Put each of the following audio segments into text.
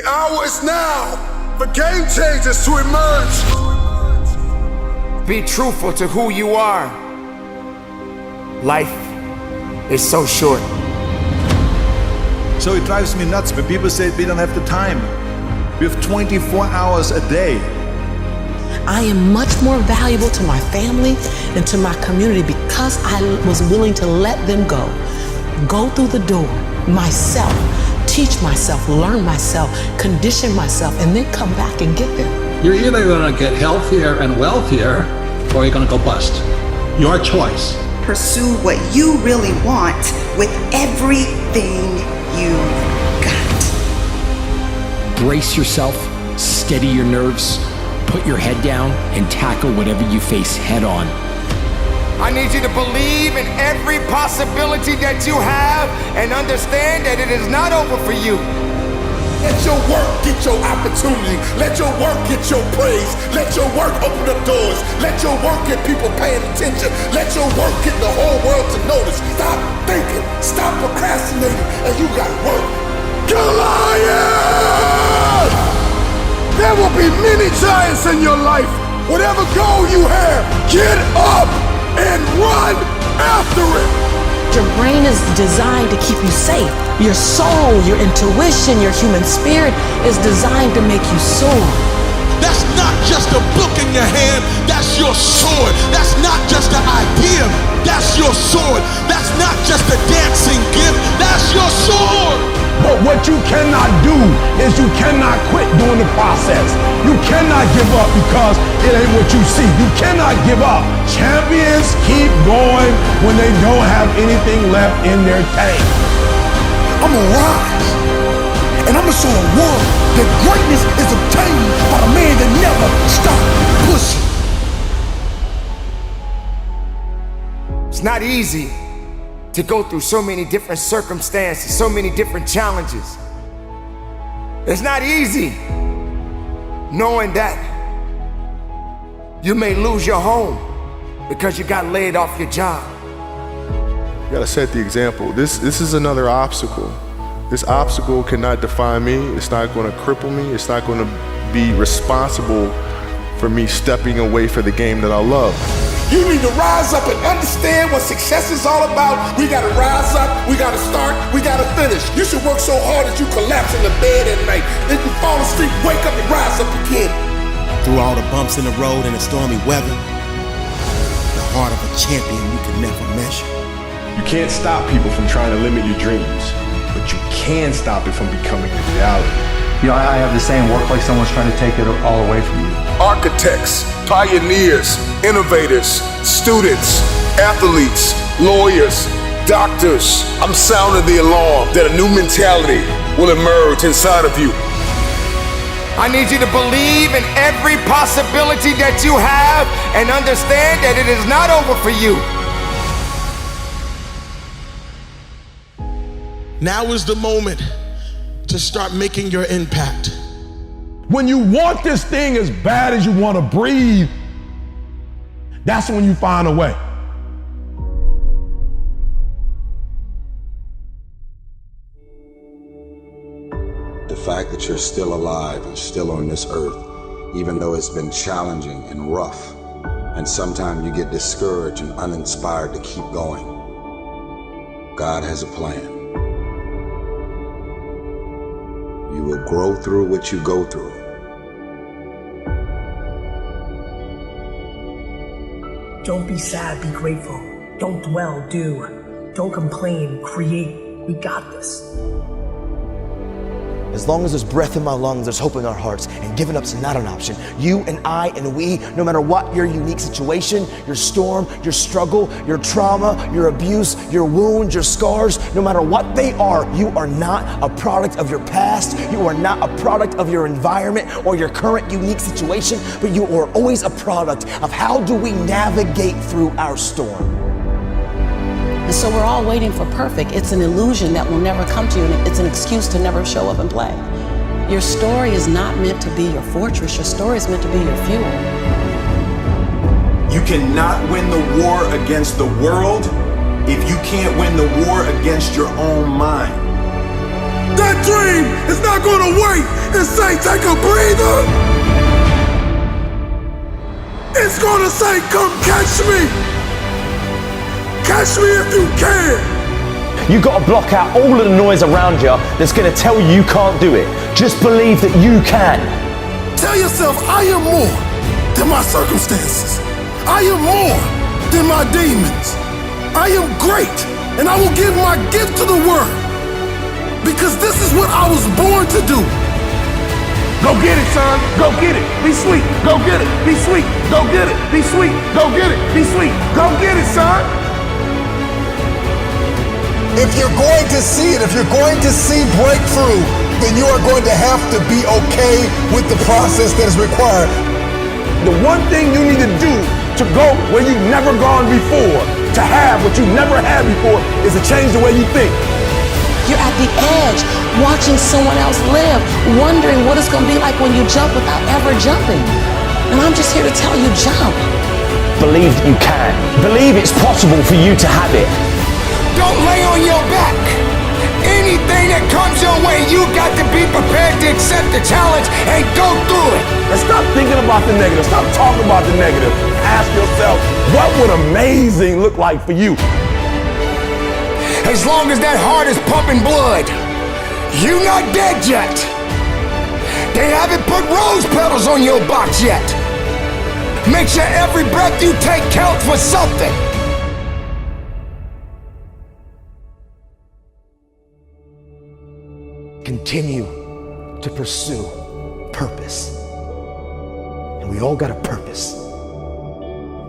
The hour is now for game changers to emerge. Be truthful to who you are. Life is so short. So it drives me nuts when people say we don't have the time. We have 24 hours a day. I am much more valuable to my family and to my community because I was willing to let them go through the door myself, teach myself, learn myself, condition myself, and then come back and get them. You're either going to get healthier and wealthier, or you're going to go bust. Your choice. Pursue what you really want with everything you've got. Brace yourself, steady your nerves, put your head down, and tackle whatever you face head on. I need you to believe in every possibility that you have and understand that it is not over for you. Let your work get your opportunity. Let your work get your praise. Let your work open up doors. Let your work get people paying attention. Let your work get the whole world to notice. Stop thinking. Stop procrastinating. And you got work. Goliath! There will be many giants in your life. Whatever goal you have, get up and run after it. Your brain is designed to keep you safe. Your soul, your intuition, your human spirit is designed to make you soar. That's not just a book in your hand, that's your sword. That's not just an idea, that's your sword. That's not just a dancing gift, that's your sword. But what you cannot do is you cannot quit during the process. You cannot give up because it ain't what you see. You cannot give up. Champions keep going when they don't have anything left in their tank. I'm gonna rise, and I'm gonna show the world that greatness is obtained by the man that never stopped pushing. It's not easy to go through so many different circumstances, so many different challenges. It's not easy knowing that you may lose your home because you got laid off your job. You gotta set the example. This is another obstacle. This obstacle cannot define me. It's not gonna cripple me. It's not gonna be responsible for me stepping away for the game that I love. You need to rise up and understand what success is all about. We gotta rise up, we gotta start, we gotta finish. You should work so hard that you collapse in the bed at night. If you fall asleep, wake up and rise up again. Through all the bumps in the road and the stormy weather, the heart of a champion you can never measure. You can't stop people from trying to limit your dreams, but you can stop it from becoming a reality. You know, I have the saying, work like someone's trying to take it all away from you. Architects, pioneers, innovators, students, athletes, lawyers, doctors. I'm sounding the alarm that a new mentality will emerge inside of you. I need you to believe in every possibility that you have and understand that it is not over for you. Now is the moment to start making your impact. When you want this thing as bad as you want to breathe, that's when you find a way. The fact that you're still alive and still on this earth, even though it's been challenging and rough, and sometimes you get discouraged and uninspired to keep going. God has a plan. You will grow through what you go through. Don't be sad, be grateful. Don't dwell, do. Don't complain, create. We got this. As long as there's breath in my lungs, there's hope in our hearts, and giving up's not an option. You and I and we, no matter what your unique situation, your storm, your struggle, your trauma, your abuse, your wounds, your scars, no matter what they are, you are not a product of your past. You are not a product of your environment or your current unique situation, but you are always a product of how do we navigate through our storm. And so we're all waiting for perfect. It's an illusion that will never come to you, and it's an excuse to never show up and play. Your story is not meant to be your fortress. Your story is meant to be your fuel. You cannot win the war against the world if you can't win the war against your own mind. That dream is not gonna wait. and say, take a breather, it's gonna say, come catch me. Catch me if you can. You gotta block out all of the noise around you that's gonna tell you can't do it. Just believe that you can. Tell yourself, I am more than my circumstances. I am more than my demons. I am great, and I will give my gift to the world. Because this is what I was born to do. Go get it, son. Go get it. Be sweet. Go get it. Be sweet. Go get it. Be sweet. Go get it. Be sweet. Go get it, son. If you're going to see it, if you're going to see breakthrough, then you are going to have to be okay with the process that is required. The one thing you need to do to go where you've never gone before, to have what you've never had before, is to change the way you think. You're at the edge, watching someone else live, wondering what it's going to be like when you jump without ever jumping. And I'm just here to tell you, jump. Believe that you can. Believe it's possible for you to have it. Don't lay on your back. Anything that comes your way, you got to be prepared to accept the challenge and go through it. And stop thinking about the negative. Stop talking about the negative. Ask yourself, what would amazing look like for you? As long as that heart is pumping blood, you're not dead yet. They haven't put rose petals on your box yet. Make sure every breath you take counts for something. Continue to pursue purpose. And we all got a purpose.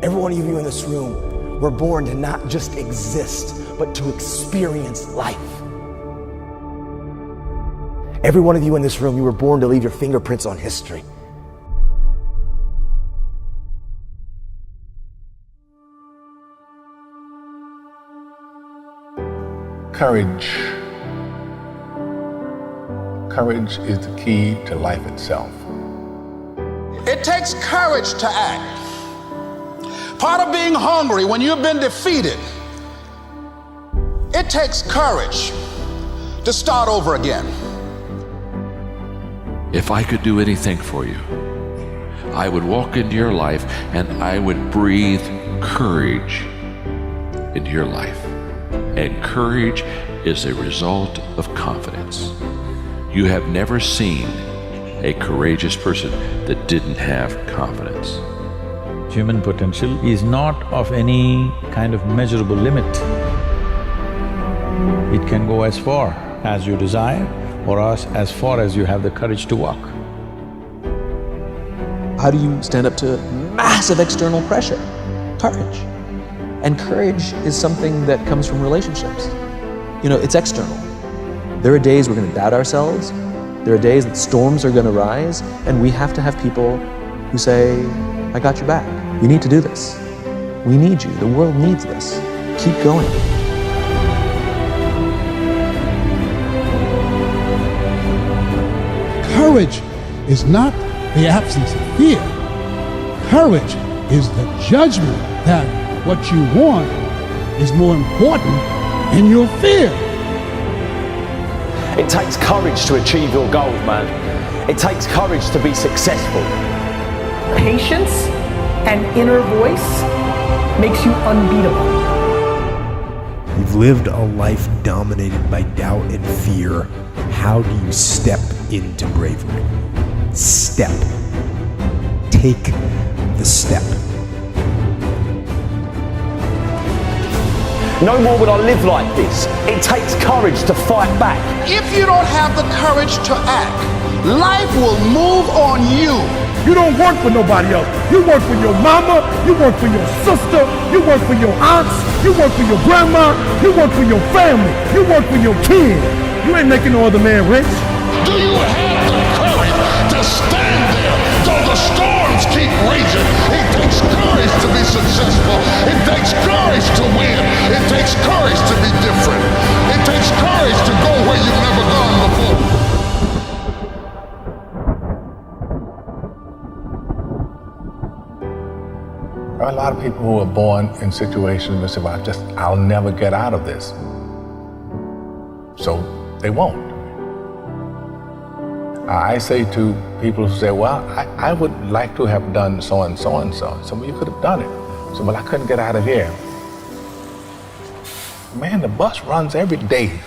Every one of you in this room, we're born to not just exist, but to experience life. Every one of you in this room, you were born to leave your fingerprints on history. Courage. Courage is the key to life itself. It takes courage to act. Part of being hungry when you've been defeated, it takes courage to start over again. If I could do anything for you, I would walk into your life and I would breathe courage into your life. And courage is a result of confidence. You have never seen a courageous person that didn't have confidence. Human potential is not of any kind of measurable limit. It can go as far as you desire or as far as you have the courage to walk. How do you stand up to massive external pressure? Courage. And courage is something that comes from relationships. You know, it's external. There are days we're gonna doubt ourselves. There are days that storms are gonna rise, and we have to have people who say, I got your back. You need to do this. We need you. The world needs this. Keep going. Courage is not the absence of fear. Courage is the judgment that what you want is more important than your fear. It takes courage to achieve your goals, man. It takes courage to be successful. Patience and inner voice makes you unbeatable. You've lived a life dominated by doubt and fear. How do you step into bravery? Step. Take the step. No more would I live like this. It takes courage to fight back. If you don't have the courage to act, life will move on you. You don't work for nobody else. You work for your mama, you work for your sister, you work for your aunts, you work for your grandma, you work for your family, you work for your kids. You ain't making no other man rich. Do you have the courage to stand there though the storms keep raging? It takes courage to be successful. It takes courage to win. It takes courage to be different. It takes courage to go where you've never gone before. There are a lot of people who are born in situations that say, I'll never get out of this. So they won't. I say to people who say, well, I would like to have done so and so and so. So, well, you could have done it. So, well, I couldn't get out of here. Man, the bus runs every day.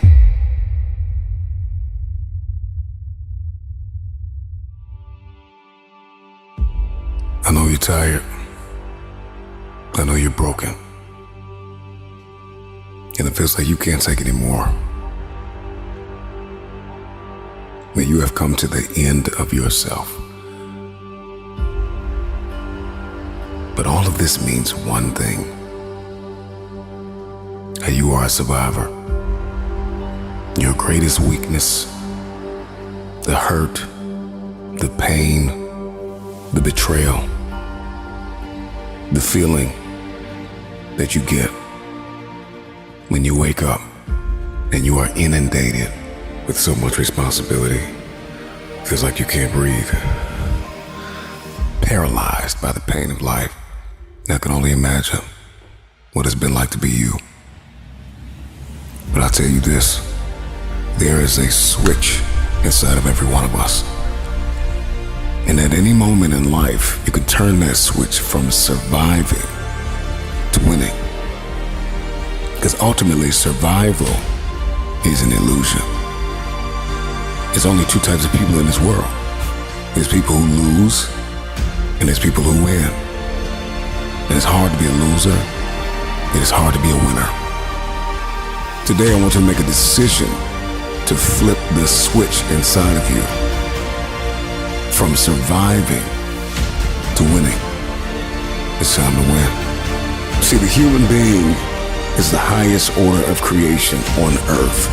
I know you're tired. I know you're broken. And it feels like you can't take it anymore. That you have come to the end of yourself. But all of this means one thing. That you are a survivor. Your greatest weakness, the hurt, the pain, the betrayal, the feeling that you get when you wake up and you are inundated with so much responsibility. Feels like you can't breathe. Paralyzed by the pain of life. I can only imagine what it's been like to be you. But I'll tell you this, there is a switch inside of every one of us. And at any moment in life, you can turn that switch from surviving to winning. Because ultimately, survival is an illusion. There's only two types of people in this world. There's people who lose, and there's people who win. And it's hard to be a loser, it is hard to be a winner. Today I want you to make a decision to flip the switch inside of you from surviving to winning. It's time to win. See, the human being is the highest order of creation on earth.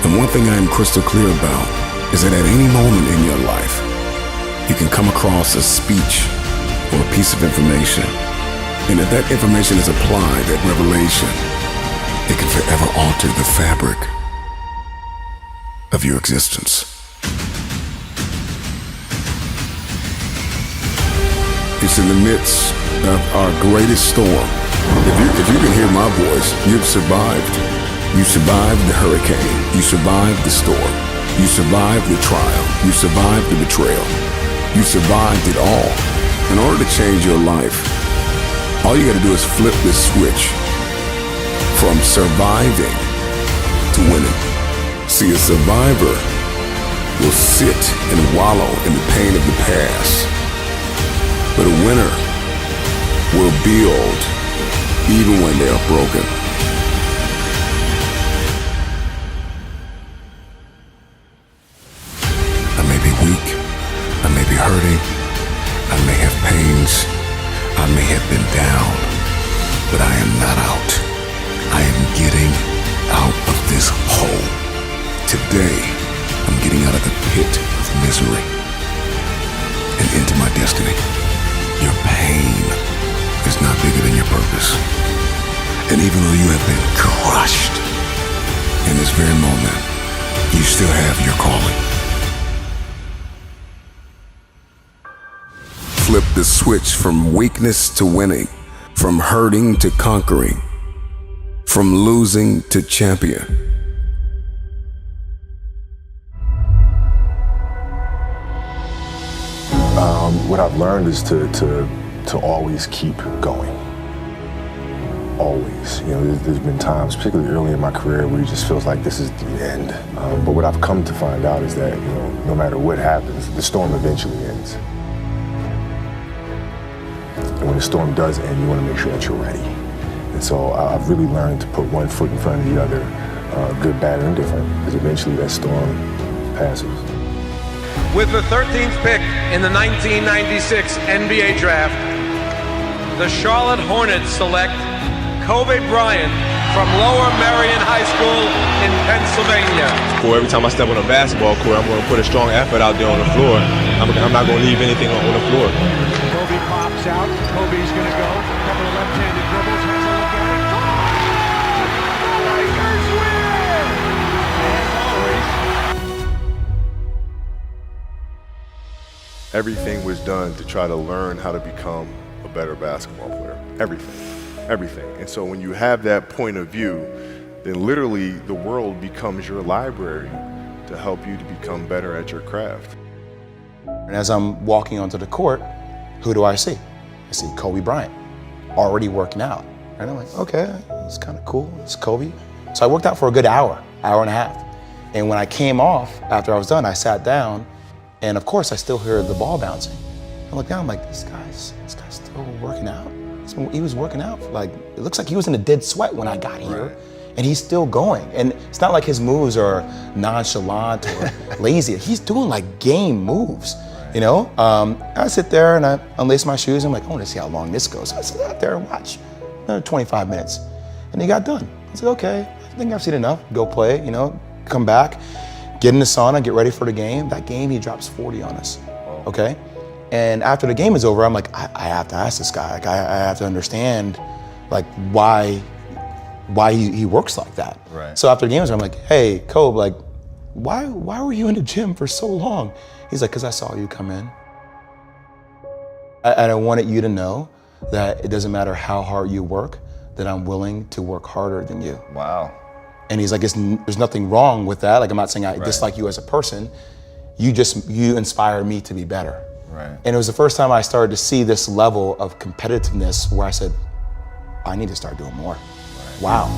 And one thing I am crystal clear about is that at any moment in your life, you can come across a speech or a piece of information. And if that information is applied, that revelation, it can forever alter the fabric of your existence. It's in the midst of our greatest storm. If you can hear my voice, you've survived. You survived the hurricane. You survived the storm. You survived the trial. You survived the betrayal. You survived it all. In order to change your life, all you gotta do is flip this switch from surviving to winning. See, a survivor will sit and wallow in the pain of the past, but a winner will build even when they are broken. I may be weak, I may be hurting, I may have pains, I may have been down, but I am not out. I am getting out of this hole. Today, I'm getting out of the pit of misery and into my destiny. Your pain is not bigger than your purpose. And even though you have been crushed in this very moment, you still have your calling. Flip the switch from weakness to winning, from hurting to conquering, from losing to champion. What I've learned is to always keep going. Always. You know, there's been times, particularly early in my career, where it just feels like this is the end. But what I've come to find out is that, you know, no matter what happens, the storm eventually ends. And when the storm does end, you want to make sure that you're ready. And so I've really learned to put one foot in front of the other, good, bad, or indifferent, because eventually that storm passes. With the 13th pick in the 1996 NBA Draft, the Charlotte Hornets select Kobe Bryant from Lower Merion High School in Pennsylvania. Every time I step on a basketball court, I'm going to put a strong effort out there on the floor. I'm not going to leave anything on the floor. Kobe pops out. Kobe's going to go. A couple of left-handed dribbles. Has a look at it. The Lakers win! As always. Everything was done to try to learn how to become a better basketball player. Everything. And so when you have that point of view, then literally the world becomes your library to help you to become better at your craft. And as I'm walking onto the court, who do I see? I see Kobe Bryant, already working out. And I'm like, okay, it's kind of cool, it's Kobe. So I worked out for a good hour and a half. And when I came off, after I was done, I sat down, and of course I still hear the ball bouncing. I look down, I'm like, this guy's still working out? He was working out, like, it looks like he was in a dead sweat when I got here. Right. And he's still going. And it's not like his moves are nonchalant or lazy. He's doing like game moves, you know? I sit there and I unlace my shoes. I'm like, I want to see how long this goes. So I sit out there and watch another 25 minutes. And he got done. I was like, okay, I think I've seen enough. Go play, you know, come back, get in the sauna, get ready for the game. That game, he drops 40 on us, okay? And after the game is over, I'm like, I have to ask this guy. Like, I have to understand, like, why he works like that. Right. So after the game is over, I'm like, hey, Kobe, like, why were you in the gym for so long? He's like, because I saw you come in. And I wanted you to know that it doesn't matter how hard you work, that I'm willing to work harder than you. Wow. And he's like, there's nothing wrong with that. Like, I'm not saying I dislike you as a person. You inspire me to be better. Right. And it was the first time I started to see this level of competitiveness where I said, I need to start doing more. Right. Wow.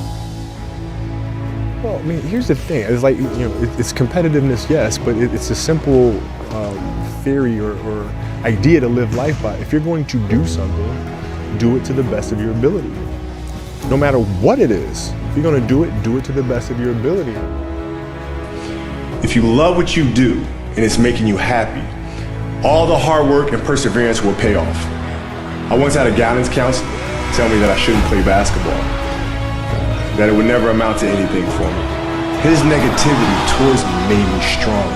Well, I mean, here's the thing. It's like, you know, it's competitiveness, yes, but it's a simple theory or idea to live life by. If you're going to do something, do it to the best of your ability. No matter what it is, if you're going to do it to the best of your ability. If you love what you do and it's making you happy, all the hard work and perseverance will pay off. I once had a guidance counselor tell me that I shouldn't play basketball, that it would never amount to anything for me. His negativity towards me made me strong.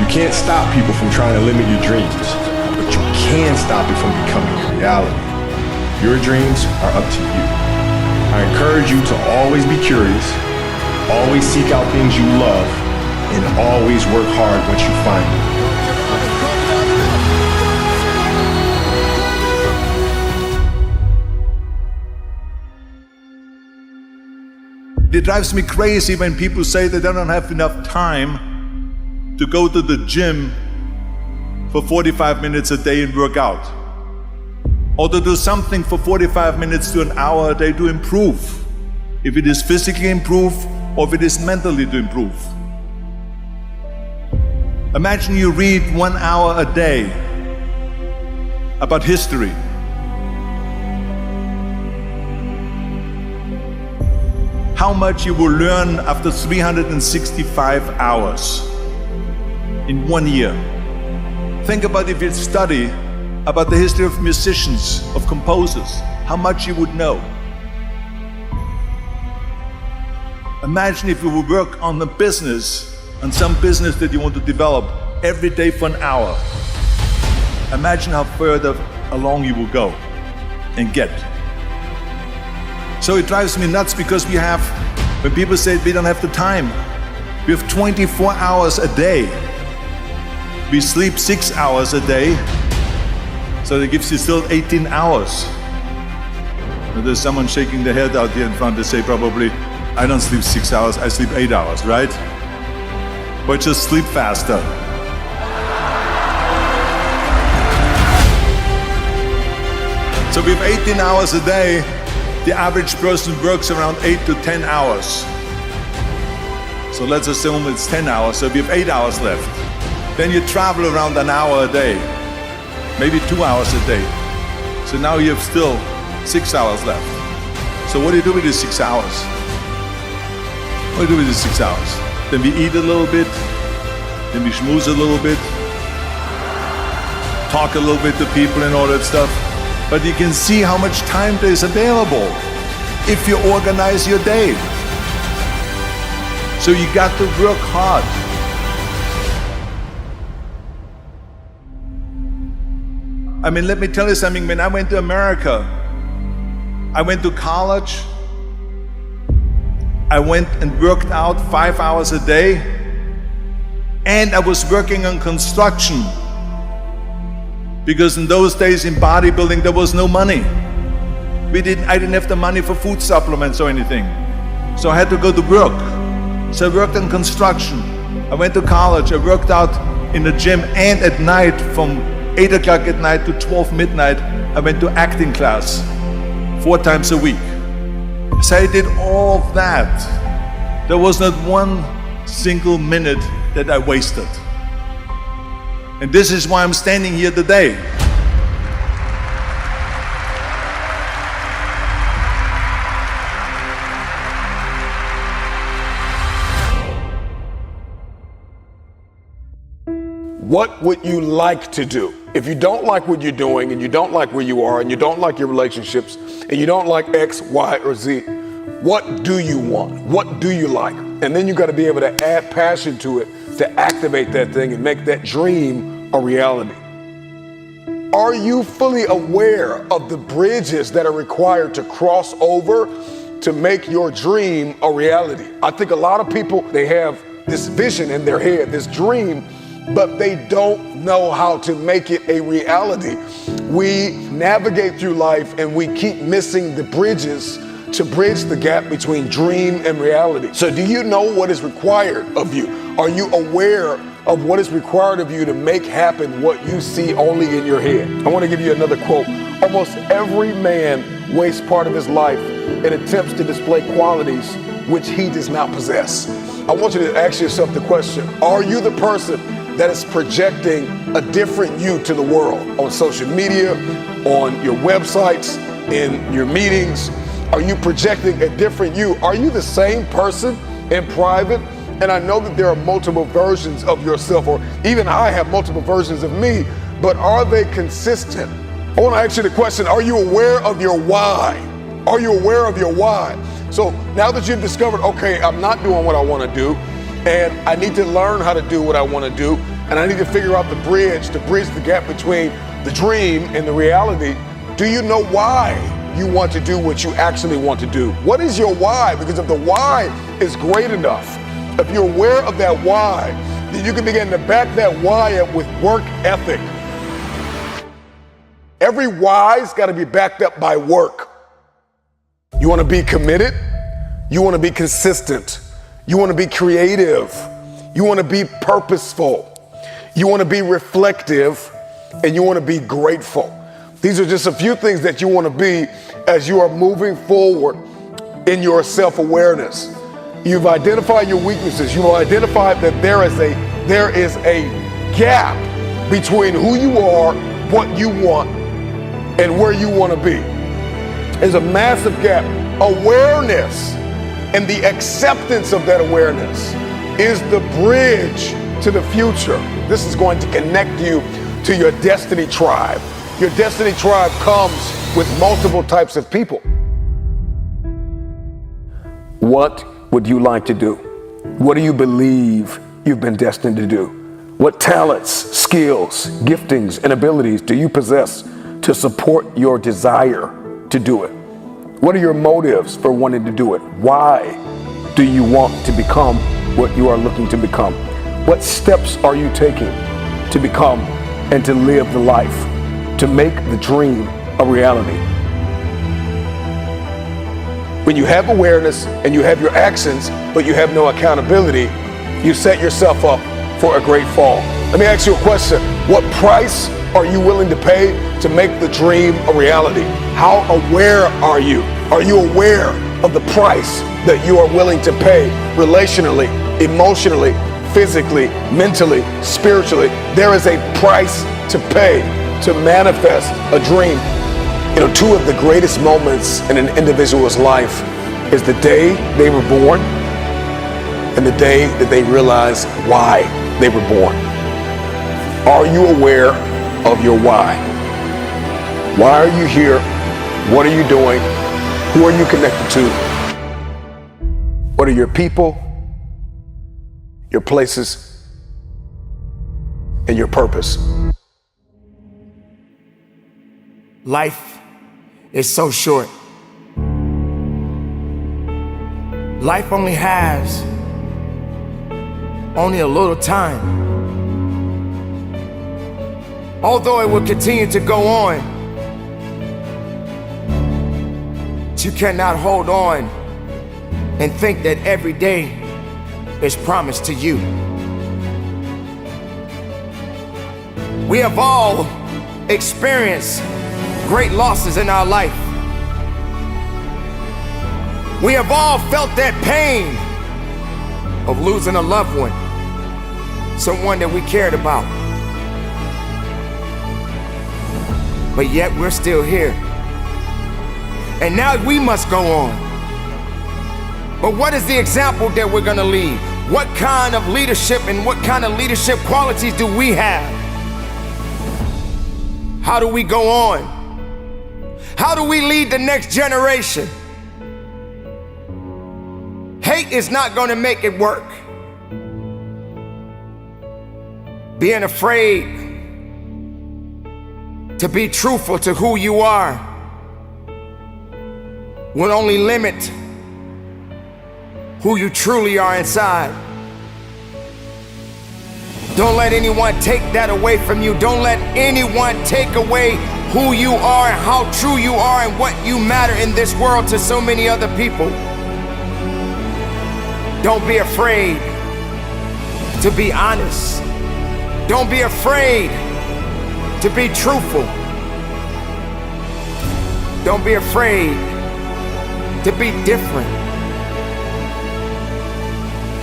You can't stop people from trying to limit your dreams, but you can stop it from becoming a reality. Your dreams are up to you. I encourage you to always be curious, always seek out things you love, and always work hard once you find them. It drives me crazy when people say that they don't have enough time to go to the gym for 45 minutes a day and work out. Or to do something for 45 minutes to an hour a day to improve. If it is physically improve or if it is mentally to improve. Imagine you read 1 hour a day about history. How much you will learn after 365 hours in 1 year. Think about if you study about the history of musicians, of composers, how much you would know. Imagine if you would work on a business, on some business that you want to develop every day for an hour. Imagine how further along you will go and get. So it drives me nuts because we have, when people say we don't have the time, we have 24 hours a day. We sleep 6 hours a day, so that gives you still 18 hours. And there's someone shaking their head out here in front to say probably, I don't sleep 6 hours, I sleep 8 hours, right? But just sleep faster. So we have 18 hours a day. The average person works around 8 to 10 hours. So let's assume it's 10 hours, so we have 8 hours left. Then you travel around an hour a day, maybe 2 hours a day. So now you have still 6 hours left. So what do you do with these 6 hours? What do we do with these 6 hours? Then we eat a little bit, then we schmooze a little bit, talk a little bit to people and all that stuff. But you can see how much time there is available if you organize your day. So you got to work hard. I mean, let me tell you something. When I went to America, I went to college. I went and worked out 5 hours a day. And I was working on construction. Because in those days in bodybuilding, there was no money. I didn't have the money for food supplements or anything. So I had to go to work. So I worked in construction. I went to college. I worked out in the gym and at night from 8 o'clock at night to 12 midnight, I went to acting class 4 times a week. So I did all of that. There was not one single minute that I wasted. And this is why I'm standing here today. What would you like to do? If you don't like what you're doing and you don't like where you are and you don't like your relationships and you don't like X, Y, or Z, what do you want? What do you like? And then you got to be able to add passion to it to activate that thing and make that dream a reality. Are you fully aware of the bridges that are required to cross over to make your dream a reality? I think a lot of people, they have this vision in their head, this dream, but they don't know how to make it a reality. We navigate through life and we keep missing the bridges to bridge the gap between dream and reality. So do you know what is required of you? Are you aware of what is required of you to make happen what you see only in your head? I want to give you another quote. Almost every man wastes part of his life in attempts to display qualities which he does not possess. I want you to ask yourself the question, are you the person that is projecting a different you to the world on social media, on your websites, in your meetings? Are you projecting a different you? Are you the same person in private? And I know that there are multiple versions of yourself, or even I have multiple versions of me, but are they consistent? I want to ask you the question, are you aware of your why? Are you aware of your why? So now that you've discovered, okay, I'm not doing what I want to do, and I need to learn how to do what I want to do, and I need to figure out the bridge to bridge the gap between the dream and the reality. Do you know why you want to do what you actually want to do? What is your why? Because if the why is great enough, if you're aware of that why, then you can begin to back that why up with work ethic. Every why's got to be backed up by work. You want to be committed? You want to be consistent? You want to be creative? You want to be purposeful? You want to be reflective? And you want to be grateful? These are just a few things that you want to be as you are moving forward in your self-awareness. You've identified your weaknesses. You've identified that there is a gap between who you are, what you want, and where you want to be. There's a massive gap. Awareness and the acceptance of that awareness is the bridge to the future. This is going to connect you to your destiny tribe. Your destiny tribe comes with multiple types of people. What would you like to do? What do you believe you've been destined to do? What talents, skills, giftings, and abilities do you possess to support your desire to do it? What are your motives for wanting to do it? Why do you want to become what you are looking to become? What steps are you taking to become and to live the life, to make the dream a reality? When you have awareness and you have your actions, but you have no accountability, you set yourself up for a great fall. Let me ask you a question. What price are you willing to pay to make the dream a reality? How aware are you? Are you aware of the price that you are willing to pay relationally, emotionally, physically, mentally, spiritually? There is a price to pay to manifest a dream. You know, two of the greatest moments in an individual's life is the day they were born and the day that they realize why they were born. Are you aware of your why? Why are you here? What are you doing? Who are you connected to? What are your people, your places, and your purpose? Life is so short. Life only has a little time. Although it will continue to go on, you cannot hold on and think that every day is promised to you. We have all experienced great losses in our life. We have all felt that pain of losing a loved one, someone that we cared about. But yet we're still here. And now we must go on. But what is the example that we're gonna leave? What kind of leadership and what kind of leadership qualities do we have? How do we go on? How do we lead the next generation? Hate is not gonna make it work. Being afraid to be truthful to who you are will only limit who you truly are inside. Don't let anyone take that away from you. Don't let anyone take away who you are and how true you are and what you matter in this world to so many other people. Don't be afraid to be honest. Don't be afraid to be truthful. Don't be afraid to be different.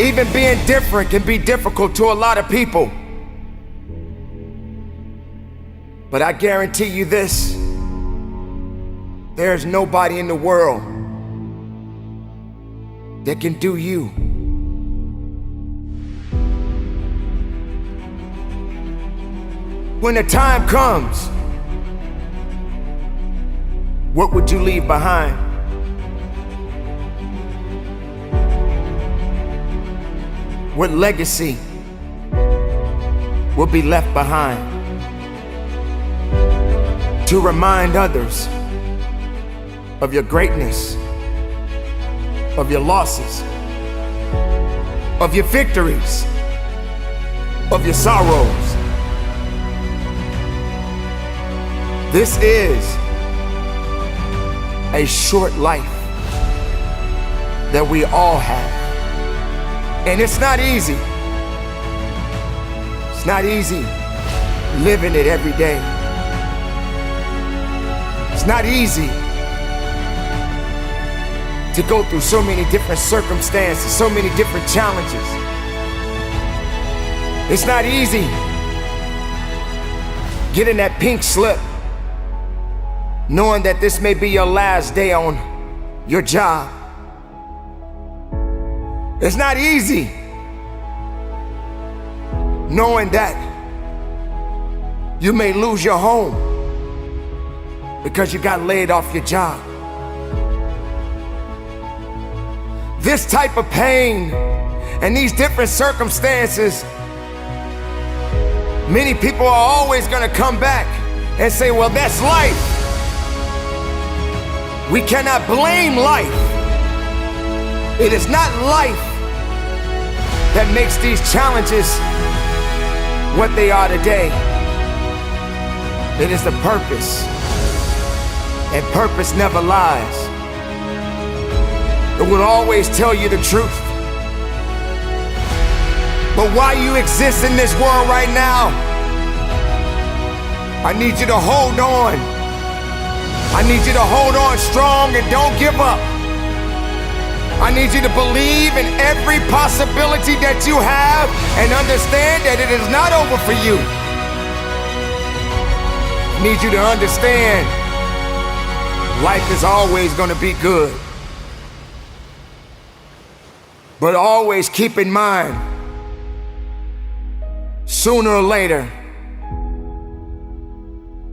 Even being different can be difficult to a lot of people. But I guarantee you this, there's nobody in the world that can do you. When the time comes, what would you leave behind? What legacy will be left behind to remind others of your greatness, of your losses, of your victories, of your sorrows? This is a short life that we all have. And it's not easy. It's not easy living it every day. It's not easy to go through so many different circumstances, so many different challenges. It's not easy getting that pink slip, knowing that this may be your last day on your job. It's not easy knowing that you may lose your home because you got laid off your job. This type of pain and these different circumstances, many people are always gonna come back and say, well, that's life. We cannot blame life. It is not life that makes these challenges what they are today. It is the purpose, and purpose never lies. It will always tell you the truth. But while you exist in this world right now, I need you to hold on. I need you to hold on strong and don't give up. I need you to believe in every possibility that you have and understand that it is not over for you. I need you to understand life is always going to be good. But always keep in mind, sooner or later,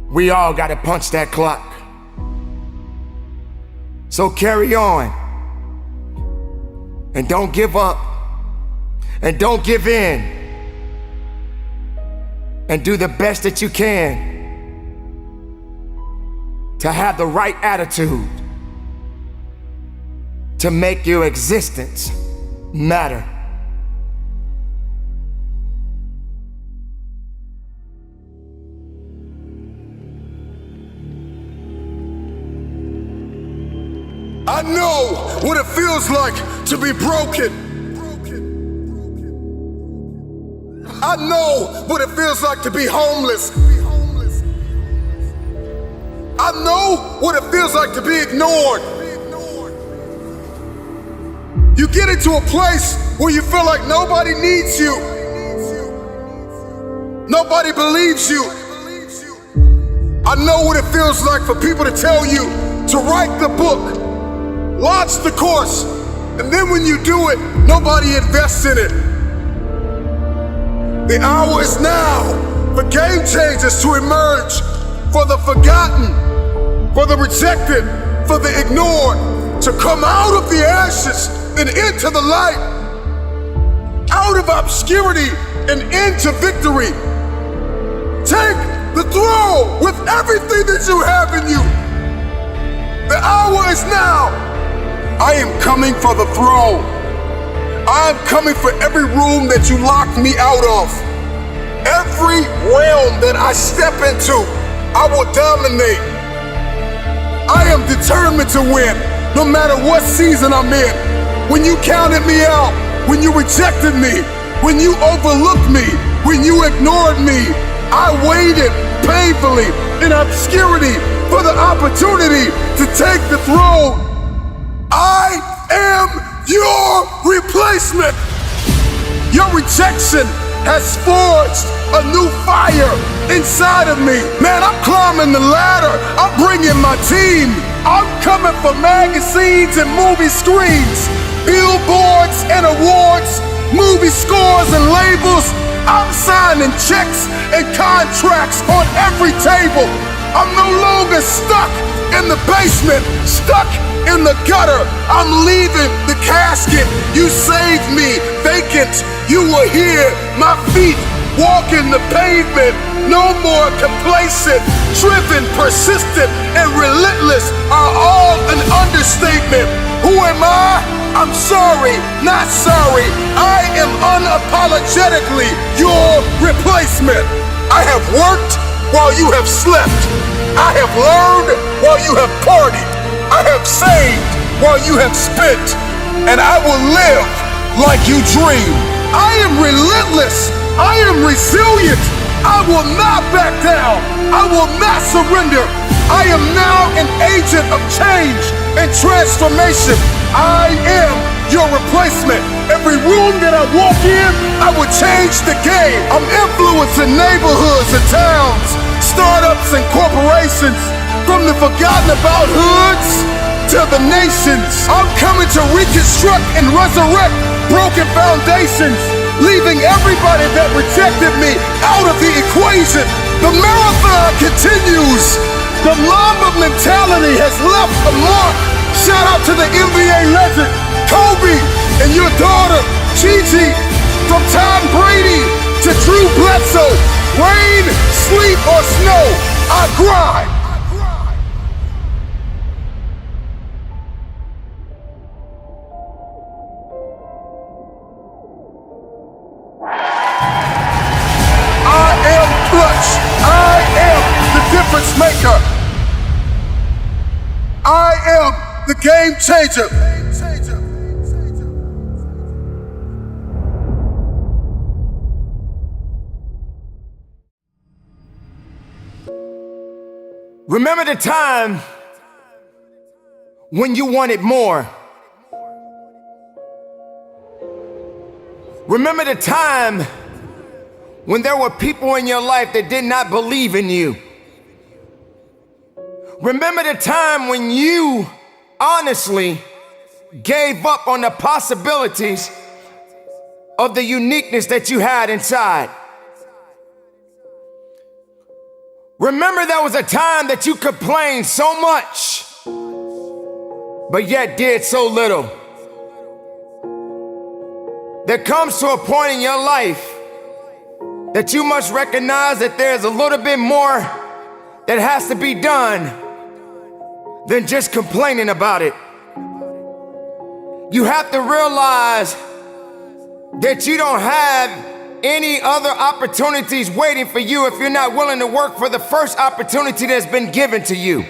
we all got to punch that clock. So carry on. And don't give up, and don't give in, and do the best that you can to have the right attitude to make your existence matter. I know what it feels like to be broken. I know what it feels like to be homeless. I know what it feels like to be ignored. You get into a place where you feel like nobody needs you. Nobody believes you. I know what it feels like for people to tell you to write the book, launch the course, and then when you do it, nobody invests in it. The hour is now for game changers to emerge, for the forgotten, for the rejected, for the ignored, to come out of the ashes and into the light, out of obscurity and into victory. Take the throne with everything that you have in you. The hour is now. I am coming for the throne. I am coming for every room that you locked me out of. Every realm that I step into, I will dominate. I am determined to win, no matter what season I'm in. When you counted me out, when you rejected me, when you overlooked me, when you ignored me, I waited painfully in obscurity for the opportunity to take the throne. I am your replacement. Your rejection has forged a new fire inside of me. Man, I'm climbing the ladder. I'm bringing my team. I'm coming for magazines and movie screens, billboards and awards, movie scores and labels. I'm signing checks and contracts on every table. I'm no longer stuck in the basement, stuck in the gutter. I'm leaving the casket. You saved me vacant. You were here, my feet walking the pavement. No more complacent, driven, persistent, and relentless are all an understatement. Who am I? I'm sorry, not sorry. I am unapologetically your replacement. I have worked while you have slept. I have learned while you have partied. I have saved while you have spent. And I will live like you dreamed. I am relentless. I am resilient. I will not back down. I will not surrender. I am now an agent of change and transformation. I am your replacement. Every room that I walk in, I will change the game. I'm influencing neighborhoods and towns, startups and corporations, from the forgotten about hoods to the nations. I'm coming to reconstruct and resurrect broken foundations, leaving everybody that rejected me out of the equation. The marathon continues. The Mamba mentality has left a mark. Shout out to the NBA legend, Kobe, and your daughter, Gigi. From Tom Brady to Drew Bledsoe. Rain, sleet, or snow, I grind. I am clutch. I am the difference maker. I am the game changer. Remember the time when you wanted more. Remember the time when there were people in your life that did not believe in you. Remember the time when you honestly gave up on the possibilities of the uniqueness that you had inside. Remember there was a time that you complained so much, but yet did so little. There comes to a point in your life that you must recognize that there's a little bit more that has to be done than just complaining about it. You have to realize that you don't have any other opportunities waiting for you if you're not willing to work for the first opportunity that's been given to you.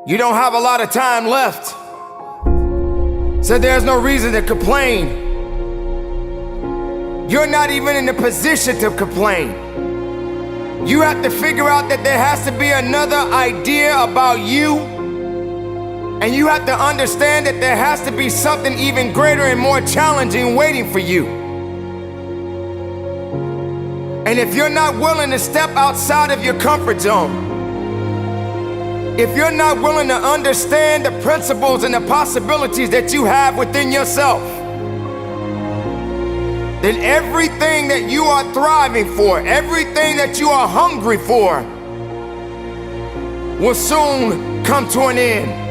You don't have a lot of time left, so there's no reason to complain. you're not even in a position to complain. You have to figure out that there has to be another idea about you, and you have to understand that there has to be something even greater and more challenging waiting for you. And if you're not willing to step outside of your comfort zone, if you're not willing to understand the principles and the possibilities that you have within yourself, then everything that you are thriving for, everything that you are hungry for, will soon come to an end.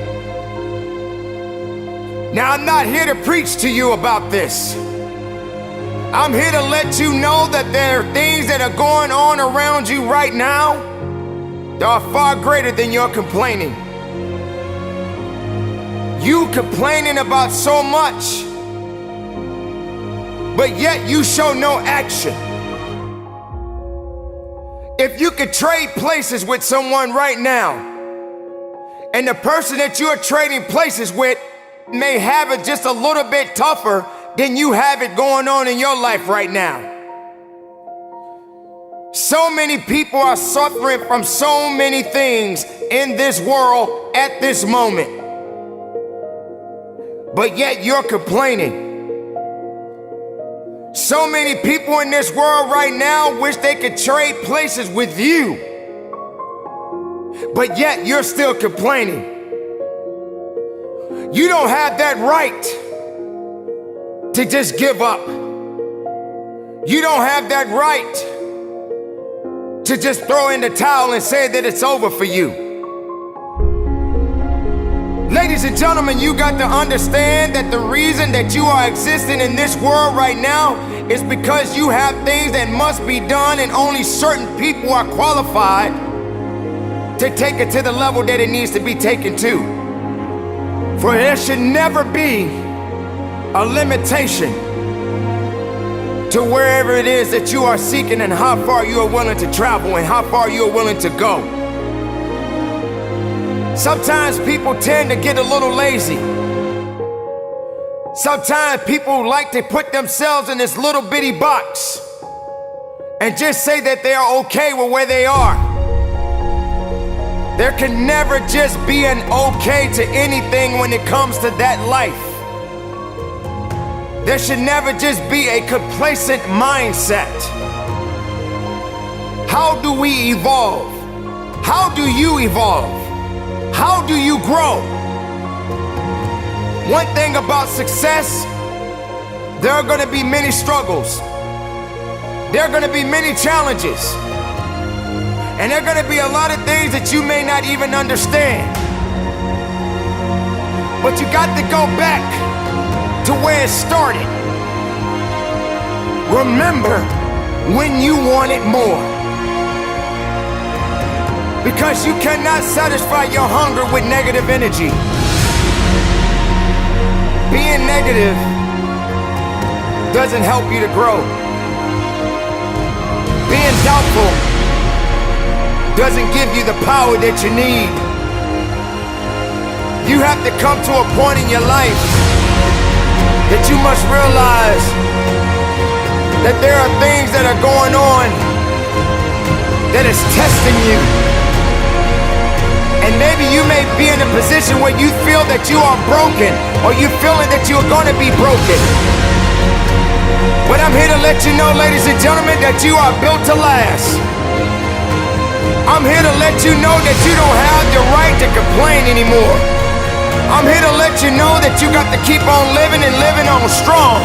Now, I'm not here to preach to you about this. I'm here to let you know that there are things that are going on around you right now that are far greater than your complaining. You complaining about so much, but yet you show no action. If you could trade places with someone right now, and the person that you are trading places with may have it just a little bit tougher than you have it going on in your life right now. So many people are suffering from so many things in this world at this moment, but yet you're complaining. So many people in this world right now wish they could trade places with you, but yet you're still complaining. You don't have that right to just give up. You don't have that right to just throw in the towel and say that it's over for you. Ladies and gentlemen, you got to understand that the reason that you are existing in this world right now is because you have things that must be done, and only certain people are qualified to take it to the level that it needs to be taken to. For there should never be a limitation to wherever it is that you are seeking, and how far you are willing to travel, and how far you are willing to go. Sometimes people tend to get a little lazy. Sometimes people like to put themselves in this little bitty box and just say that they are okay with where they are. There can never just be an okay to anything when it comes to that life. There should never just be a complacent mindset. How do we evolve? How do you evolve? How do you grow? One thing about success, there are going to be many struggles. There are going to be many challenges. And there are going to be a lot of things that you may not even understand. But you got to go back to where it started. Remember when you wanted more. Because you cannot satisfy your hunger with negative energy. Being negative doesn't help you to grow. Being doubtful doesn't give you the power that you need. You have to come to a point in your life that you must realize that there are things that are going on that is testing you. And maybe you may be in a position where you feel that you are broken, or you're feeling that you're going to be broken. But I'm here to let you know, ladies and gentlemen, that you are built to last. I'm here to let you know that you don't have the right to complain anymore. I'm here to let you know that you got to keep on living and living on strong.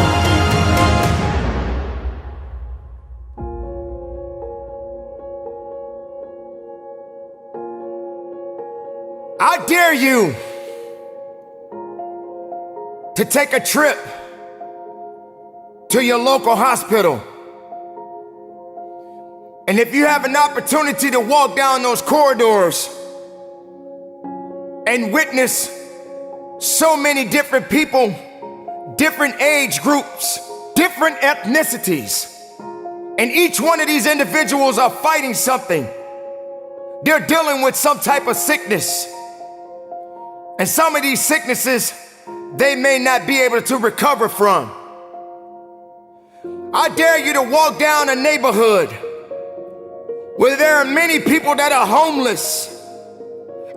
I dare you to take a trip to your local hospital. And if you have an opportunity to walk down those corridors and witness so many different people, different age groups, different ethnicities, and each one of these individuals are fighting something. They're dealing with some type of sickness. And some of these sicknesses, they may not be able to recover from. I dare you to walk down a neighborhood where there are many people that are homeless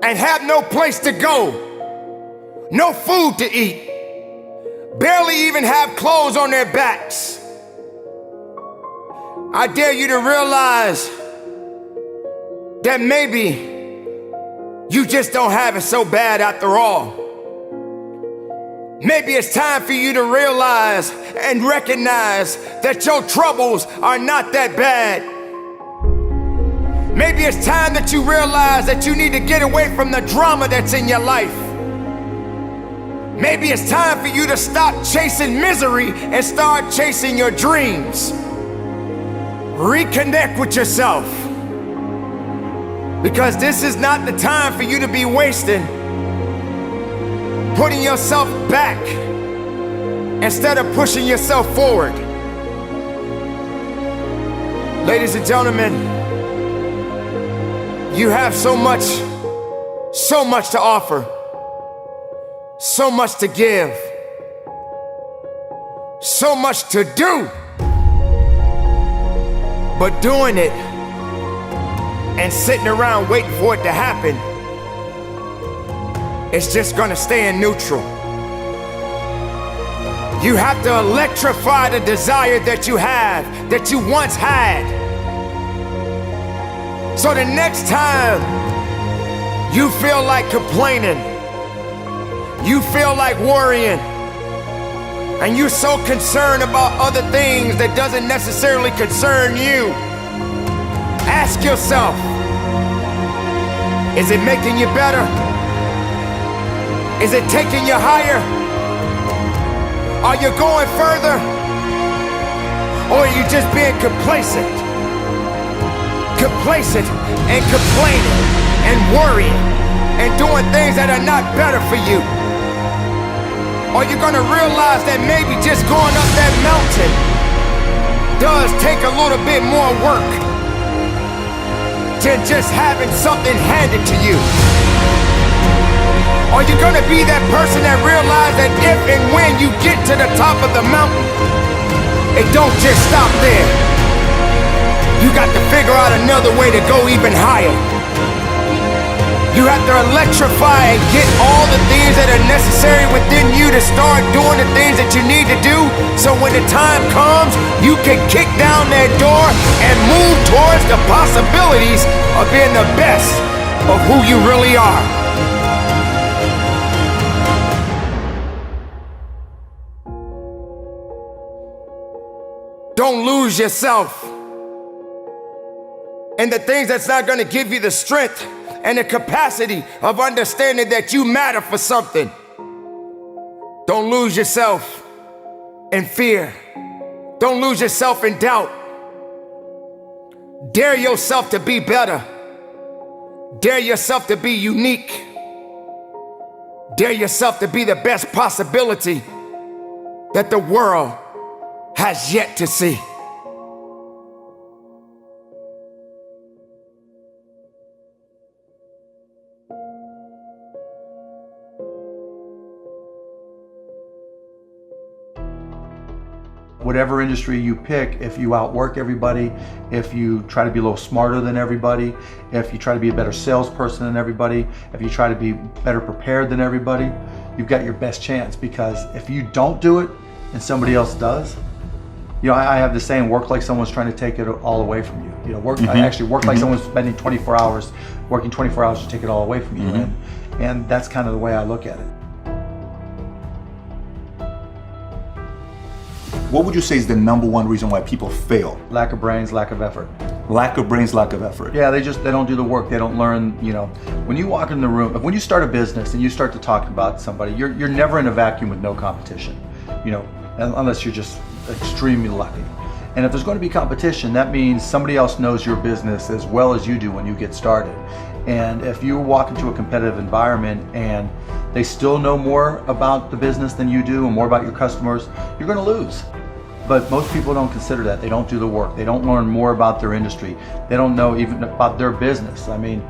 and have no place to go, no food to eat, barely even have clothes on their backs. I dare you to realize that maybe you just don't have it so bad after all. Maybe it's time for you to realize and recognize that your troubles are not that bad. Maybe it's time that you realize that you need to get away from the drama that's in your life. Maybe it's time for you to stop chasing misery and start chasing your dreams. Reconnect with yourself. Because this is not the time for you to be wasting, putting yourself back instead of pushing yourself forward. Ladies and gentlemen, you have so much to offer, so much to give, so much to do. But doing it and sitting around waiting for it to happen, it's just gonna stay in neutral. You have to electrify the desire that you have, that you once had. So the next time you feel like complaining, you feel like worrying, and you're so concerned about other things that doesn't necessarily concern you, ask yourself, is it making you better? Is it taking you higher? Are you going further? Or are you just being complacent? Complacent and complaining and worrying and doing things that are not better for you? Are you gonna realize that maybe just going up that mountain does take a little bit more work than just having something handed to you? Are you gonna be that person that realizes that if and when you get to the top of the mountain, it don't just stop there? You got to figure out another way to go even higher. You have to electrify and get all the things that are necessary within you to start doing the things that you need to do, so when the time comes, you can kick down that door and move towards the possibilities of being the best of who you really are. Don't lose yourself in the things that's not going to give you the strength and the capacity of understanding that you matter for something. Don't lose yourself in fear. Don't lose yourself in doubt. Dare yourself to be better. Dare yourself to be unique. Dare yourself to be the best possibility that the world has yet to see. Whatever industry you pick, if you outwork everybody, if you try to be a little smarter than everybody, if you try to be a better salesperson than everybody, if you try to be better prepared than everybody, you've got your best chance. Because if you don't do it and somebody else does, you know, I have the saying, work like someone's trying to take it all away from you. You know, I actually work like someone's spending 24 hours, working 24 hours to take it all away from you. And that's kind of the way I look at it. What would you say is the number one reason why people fail? Lack of brains, lack of effort. Lack of brains, lack of effort. Yeah, they don't do the work. They don't learn, you know. When you walk in the room, when you start a business and you start to talk about somebody, you're never in a vacuum with no competition, you know, unless you're just extremely lucky. And if there's going to be competition, that means somebody else knows your business as well as you do when you get started. And if you walk into a competitive environment and they still know more about the business than you do and more about your customers, you're going to lose. But most people don't consider that. They don't do the work. They don't learn more about their industry. They don't know even about their business. I mean,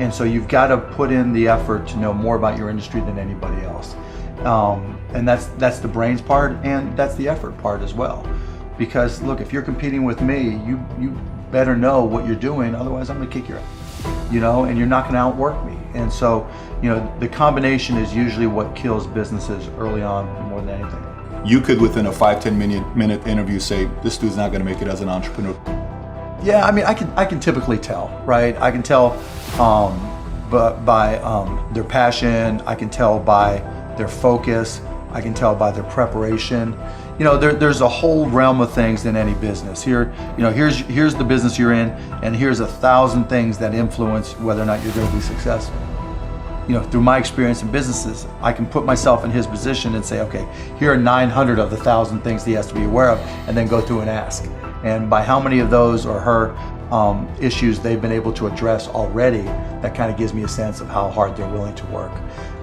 and so you've got to put in the effort to know more about your industry than anybody else. And that's the brains part, and that's the effort part as well. Because look, if you're competing with me, you better know what you're doing, otherwise I'm gonna kick your ass, and you're not gonna outwork me. And so, the combination is usually what kills businesses early on more than anything. You could, within a 5-10 minute interview, say, this dude's not gonna make it as an entrepreneur. Yeah, I mean, I can typically tell, right? I can tell by their passion, I can tell by their focus, I can tell by their preparation. There's a whole realm of things in any business. Here's the business you're in, and here's 1,000 things that influence whether or not you're going to be successful. Through my experience in businesses, I can put myself in his position and say, okay, here are 900 of the 1,000 things he has to be aware of, and then go through and ask. And by how many of those or her issues they've been able to address already, that kind of gives me a sense of how hard they're willing to work.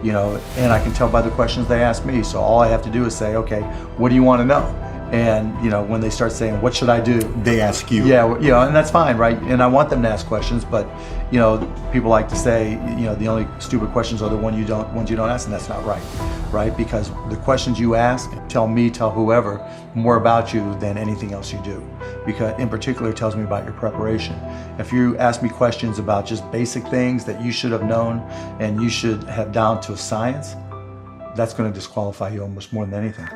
And I can tell by the questions they ask me. So all I have to do is say, okay, what do you want to know? And when they start saying, what should I do? They ask you. Yeah, and that's fine, right? And I want them to ask questions, but people like to say, the only stupid questions are the ones you don't ask, and that's not right? Because the questions you ask tell whoever more about you than anything else you do. Because in particular, it tells me about your preparation. If you ask me questions about just basic things that you should have known and you should have down to a science, that's going to disqualify you almost more than anything.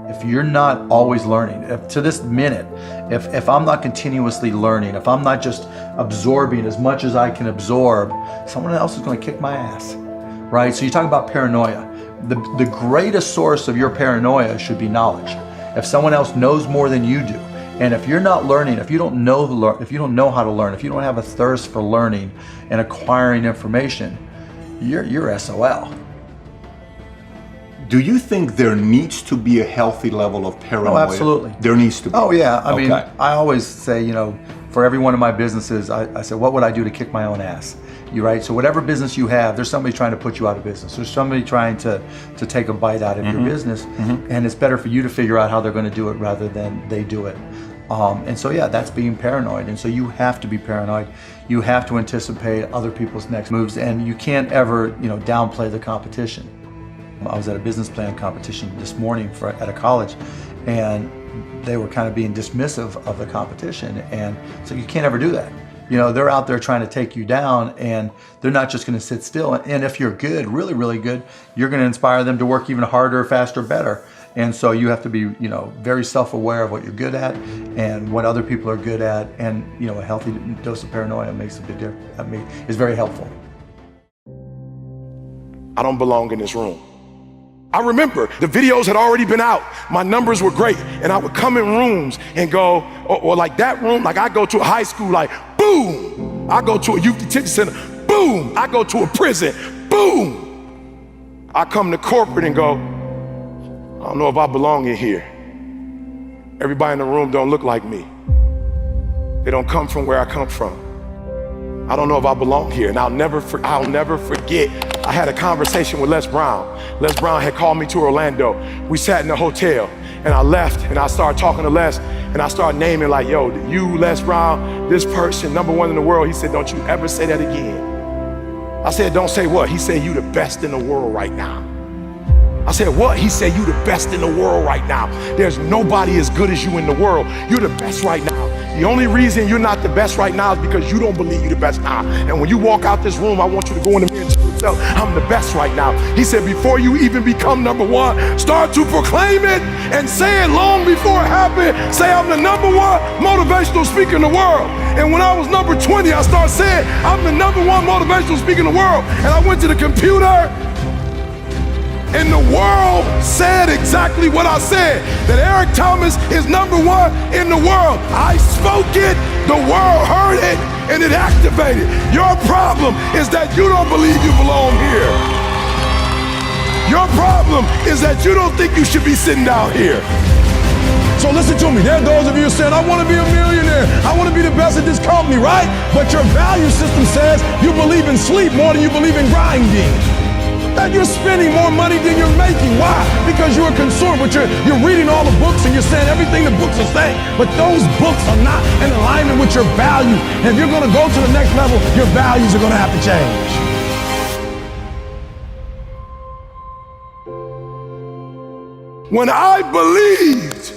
If you're not always learning, to this minute, if I'm not continuously learning, if I'm not just absorbing as much as I can absorb, someone else is going to kick my ass, right? So you talk about paranoia. The greatest source of your paranoia should be knowledge. If someone else knows more than you do, and if you're not learning, if you don't know how to learn, if you don't have a thirst for learning and acquiring information, you're SOL. Do you think there needs to be a healthy level of paranoia? Oh, absolutely. There needs to be. Oh, yeah. I mean, I always say, for every one of my businesses, I say, what would I do to kick my own ass? Right? So whatever business you have, there's somebody trying to put you out of business. There's somebody trying to take a bite out of your business. And it's better for you to figure out how they're going to do it rather than they do it. And so, yeah, that's being paranoid. And so you have to be paranoid. You have to anticipate other people's next moves, and you can't ever, downplay the competition. I was at a business plan competition this morning at a college, and they were kind of being dismissive of the competition. And so you can't ever do that. They're out there trying to take you down, and they're not just going to sit still. And if you're good, really, really good, you're going to inspire them to work even harder, faster, better. And so you have to be, very self-aware of what you're good at and what other people are good at. And, a healthy dose of paranoia makes a big difference. Is very helpful. I don't belong in this room. I remember the videos had already been out. My numbers were great. And I would come in rooms and go, or like that room, like I go to a high school, like boom. I go to a youth detention center, boom. I go to a prison, boom. I come to corporate and go, I don't know if I belong in here. Everybody in the room don't look like me. They don't come from where I come from. I don't know if I belong here. And I'll never forget, I had a conversation with Les Brown. Les Brown had called me to Orlando. We sat in a hotel, and I left, and I started talking to Les, and I started naming like, yo, you, Les Brown, this person, #1 in the world. He said, don't you ever say that again. I said, don't say what? He said, you the best in the world right now. I said, what? He said, you the best in the world right now. There's nobody as good as you in the world. You're the best right now. The only reason you're not the best right now is because you don't believe you're the best now. And when you walk out this room, I want you to go in the mirror and tell yourself, I'm the best right now. He said, before you even become #1, start to proclaim it and say it long before it happened. Say, I'm the #1 motivational speaker in the world. And when I was number 20, I started saying, I'm the #1 motivational speaker in the world. And I went to the computer, and the world said exactly what I said, that Eric Thomas is #1 in the world. I spoke it, the world heard it, and it activated. Your problem is that you don't believe you belong here. Your problem is that you don't think you should be sitting down here. So listen to me, there are those of you saying, I want to be a millionaire. I want to be the best at this company, right? But your value system says you believe in sleep more than you believe in grinding. That you're spending more money than you're making. Why? Because you're a consumer, but you're reading all the books and you're saying everything the books are saying, but those books are not in alignment with your value. And if you're going to go to the next level, your values are going to have to change. When I believed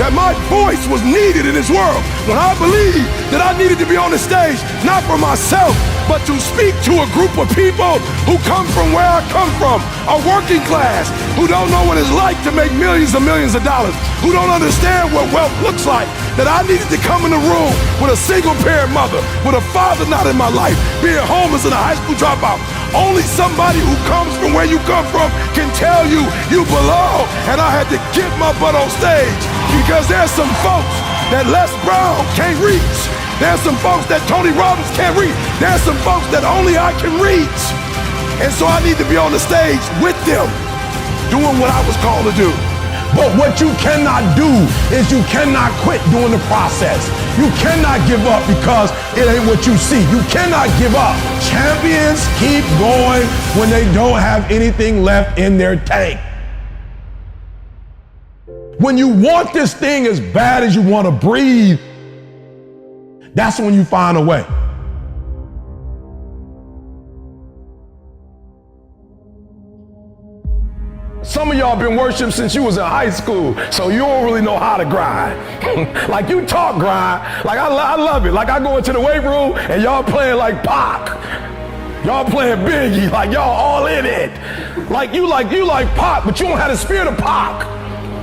that my voice was needed in this world, when I believed that I needed to be on the stage, not for myself, but to speak to a group of people who come from where I come from, a working class, who don't know what it's like to make millions and millions of dollars, who don't understand what wealth looks like, that I needed to come in the room with a single parent mother, with a father not in my life, being homeless and a high school dropout. Only somebody who comes from where you come from can tell you you belong. And I had to get my butt on stage because there's some folks that Les Brown can't reach. There's some folks that Tony Robbins can't reach. There's some folks that only I can reach. And so I need to be on the stage with them, doing what I was called to do. But what you cannot do is you cannot quit during the process. You cannot give up because it ain't what you see. You cannot give up. Champions keep going when they don't have anything left in their tank. When you want this thing as bad as you want to breathe, that's when you find a way. Some of y'all been worshiping since you was in high school, so you don't really know how to grind. Like you talk grind, like I love it. Like I go into the weight room and y'all playing like Pac. Y'all playing Biggie, like y'all all in it. Like you like Pac, but you don't have the spirit of Pac.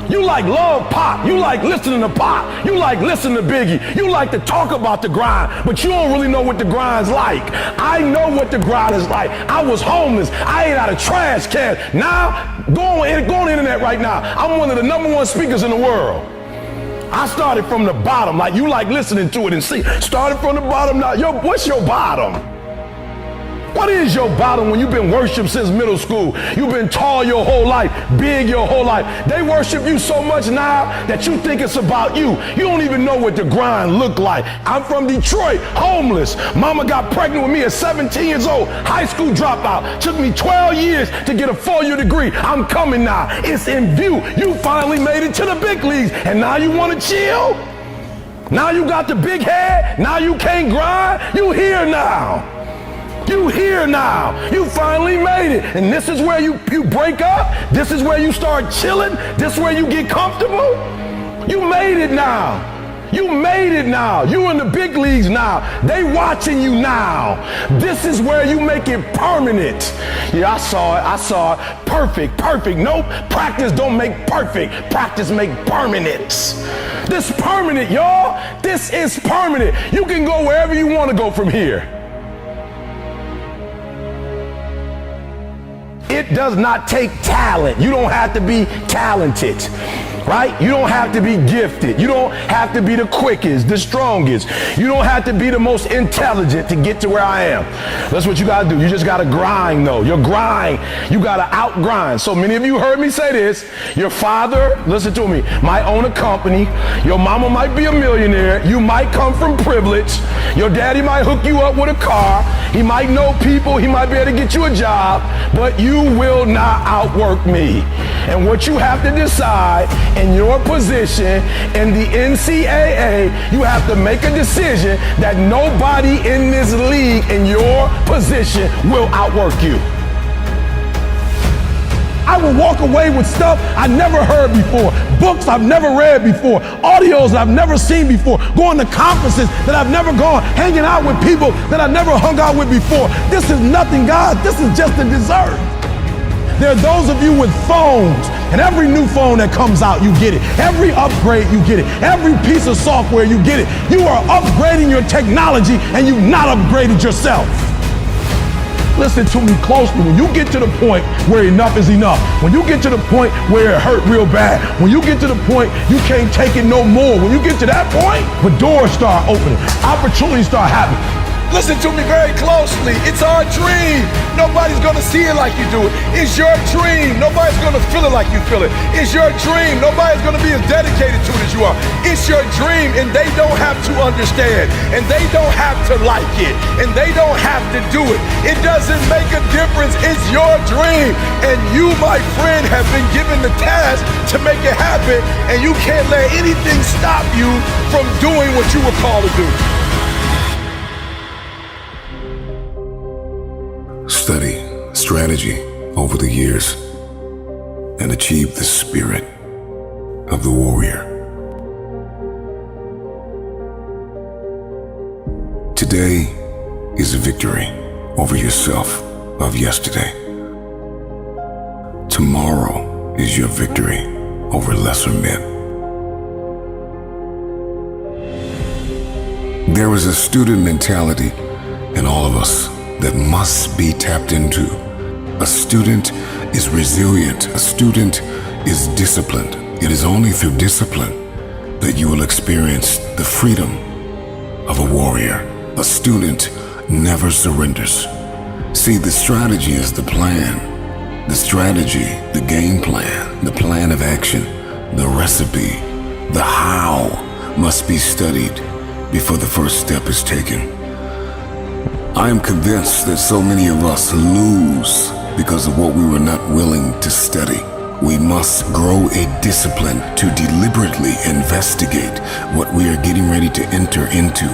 You like love Pac, you like listening to Pac, you like listening to Biggie, you like to talk about the grind, but you don't really know what the grind's like. I know what the grind is like. I was homeless, I ate out of trash cans. Now, go on the internet right now. I'm one of the #1 speakers in the world. I started from the bottom, like you like listening to it and see. Started from the bottom now. What's your bottom? What is your bottom when you've been worshiped since middle school? You've been tall your whole life, big your whole life. They worship you so much now that you think it's about you. You don't even know what the grind look like. I'm from Detroit, homeless. Mama got pregnant with me at 17 years old, high school dropout. Took me 12 years to get a 4-year degree. I'm coming now. It's in view. You finally made it to the big leagues, and now you want to chill? Now you got the big head? Now you can't grind? You here now. You here now. You finally made it. And this is where you break up. This is where you start chilling. This is where you get comfortable. You made it now. You made it now. You in the big leagues now. They watching you now. This is where you make it permanent. Yeah, I saw it. Perfect. Nope. Practice don't make perfect. Practice make permanent. This permanent, y'all. This is permanent. You can go wherever you want to go from here. It does not take talent. You don't have to be talented, right? You don't have to be gifted. You don't have to be the quickest, the strongest. You don't have to be the most intelligent to get to where I am. That's what you gotta do. You just gotta grind though. Your grind, you gotta out-grind. So many of you heard me say this. Your father, listen to me, might own a company. Your mama might be a millionaire. You might come from privilege. Your daddy might hook you up with a car. He might know people. He might be able to get you a job. But you will not outwork me. And what you have to decide in your position in the NCAA, you have to make a decision that nobody in this league in your position will outwork you. I will walk away with stuff I never heard before, books I've never read before, audios I've never seen before, going to conferences that I've never gone, hanging out with people that I've never hung out with before. This is nothing, God. This is just a dessert. There are those of you with phones, and every new phone that comes out, you get it. Every upgrade, you get it. Every piece of software, you get it. You are upgrading your technology, and you've not upgraded yourself. Listen to me closely. When you get to the point where enough is enough, when you get to the point where it hurt real bad, when you get to the point you can't take it no more, when you get to that point, the doors start opening, opportunities start happening. Listen to me very closely. It's our dream. Nobody's gonna see it like you do it. It's your dream. Nobody's gonna feel it like you feel it. It's your dream. Nobody's gonna be as dedicated to it as you are. It's your dream, and they don't have to understand, and they don't have to like it, and they don't have to do it. It doesn't make a difference. It's your dream, and you, my friend, have been given the task to make it happen, and you can't let anything stop you from doing what you were called to do. Study, strategy over the years. and achieve the spirit of the warrior. Today is a victory over yourself of yesterday. Tomorrow is your victory over lesser men. There is a student mentality in all of us that must be tapped into. A student is resilient. A student is disciplined. It is only through discipline that you will experience the freedom of a warrior. A student never surrenders. See, the strategy is the plan. The strategy, the game plan, the plan of action, the recipe, the how must be studied before the first step is taken. I am convinced that so many of us lose because of what we were not willing to study. We must grow a discipline to deliberately investigate what we are getting ready to enter into.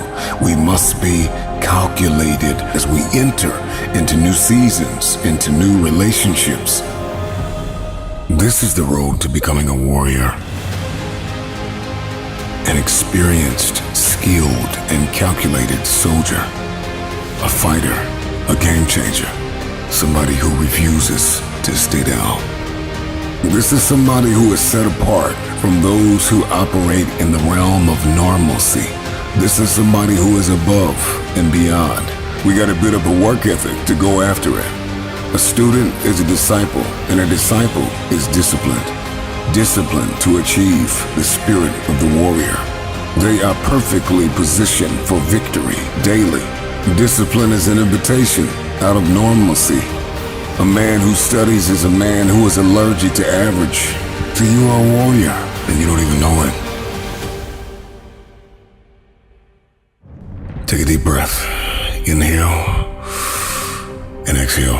We must be calculated as we enter into new seasons, into new relationships. This is the road to becoming a warrior. An experienced, skilled, and calculated soldier. A fighter, a game changer. Somebody who refuses to stay down. This is somebody who is set apart from those who operate in the realm of normalcy. This is somebody who is above and beyond. We got a bit of a work ethic to go after it. A student is a disciple, and a disciple is disciplined. Disciplined to achieve the spirit of the warrior. They are perfectly positioned for victory daily. Discipline is an invitation out of normalcy. A man who studies is a man who is allergic to average. So you are a warrior, and you don't even know it. Take a deep breath. Inhale and exhale.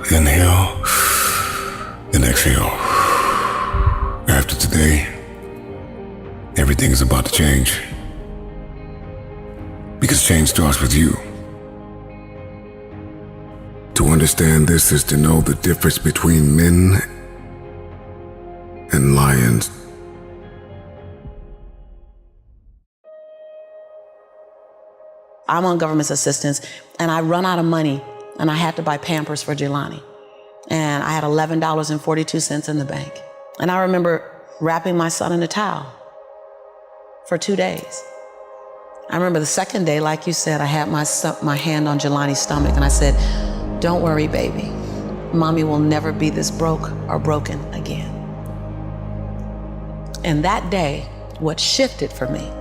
Inhale and exhale. After today, everything is about to change. Because change starts with you. To understand this is to know the difference between men and lions. I'm on government assistance and I run out of money and I had to buy Pampers for Jelani. And I had $11.42 in the bank. And I remember wrapping my son in a towel for 2 days. I remember the second day, like you said, I had my hand on Jelani's stomach and I said, "Don't worry, baby. Mommy will never be this broke or broken again." And that day, what shifted for me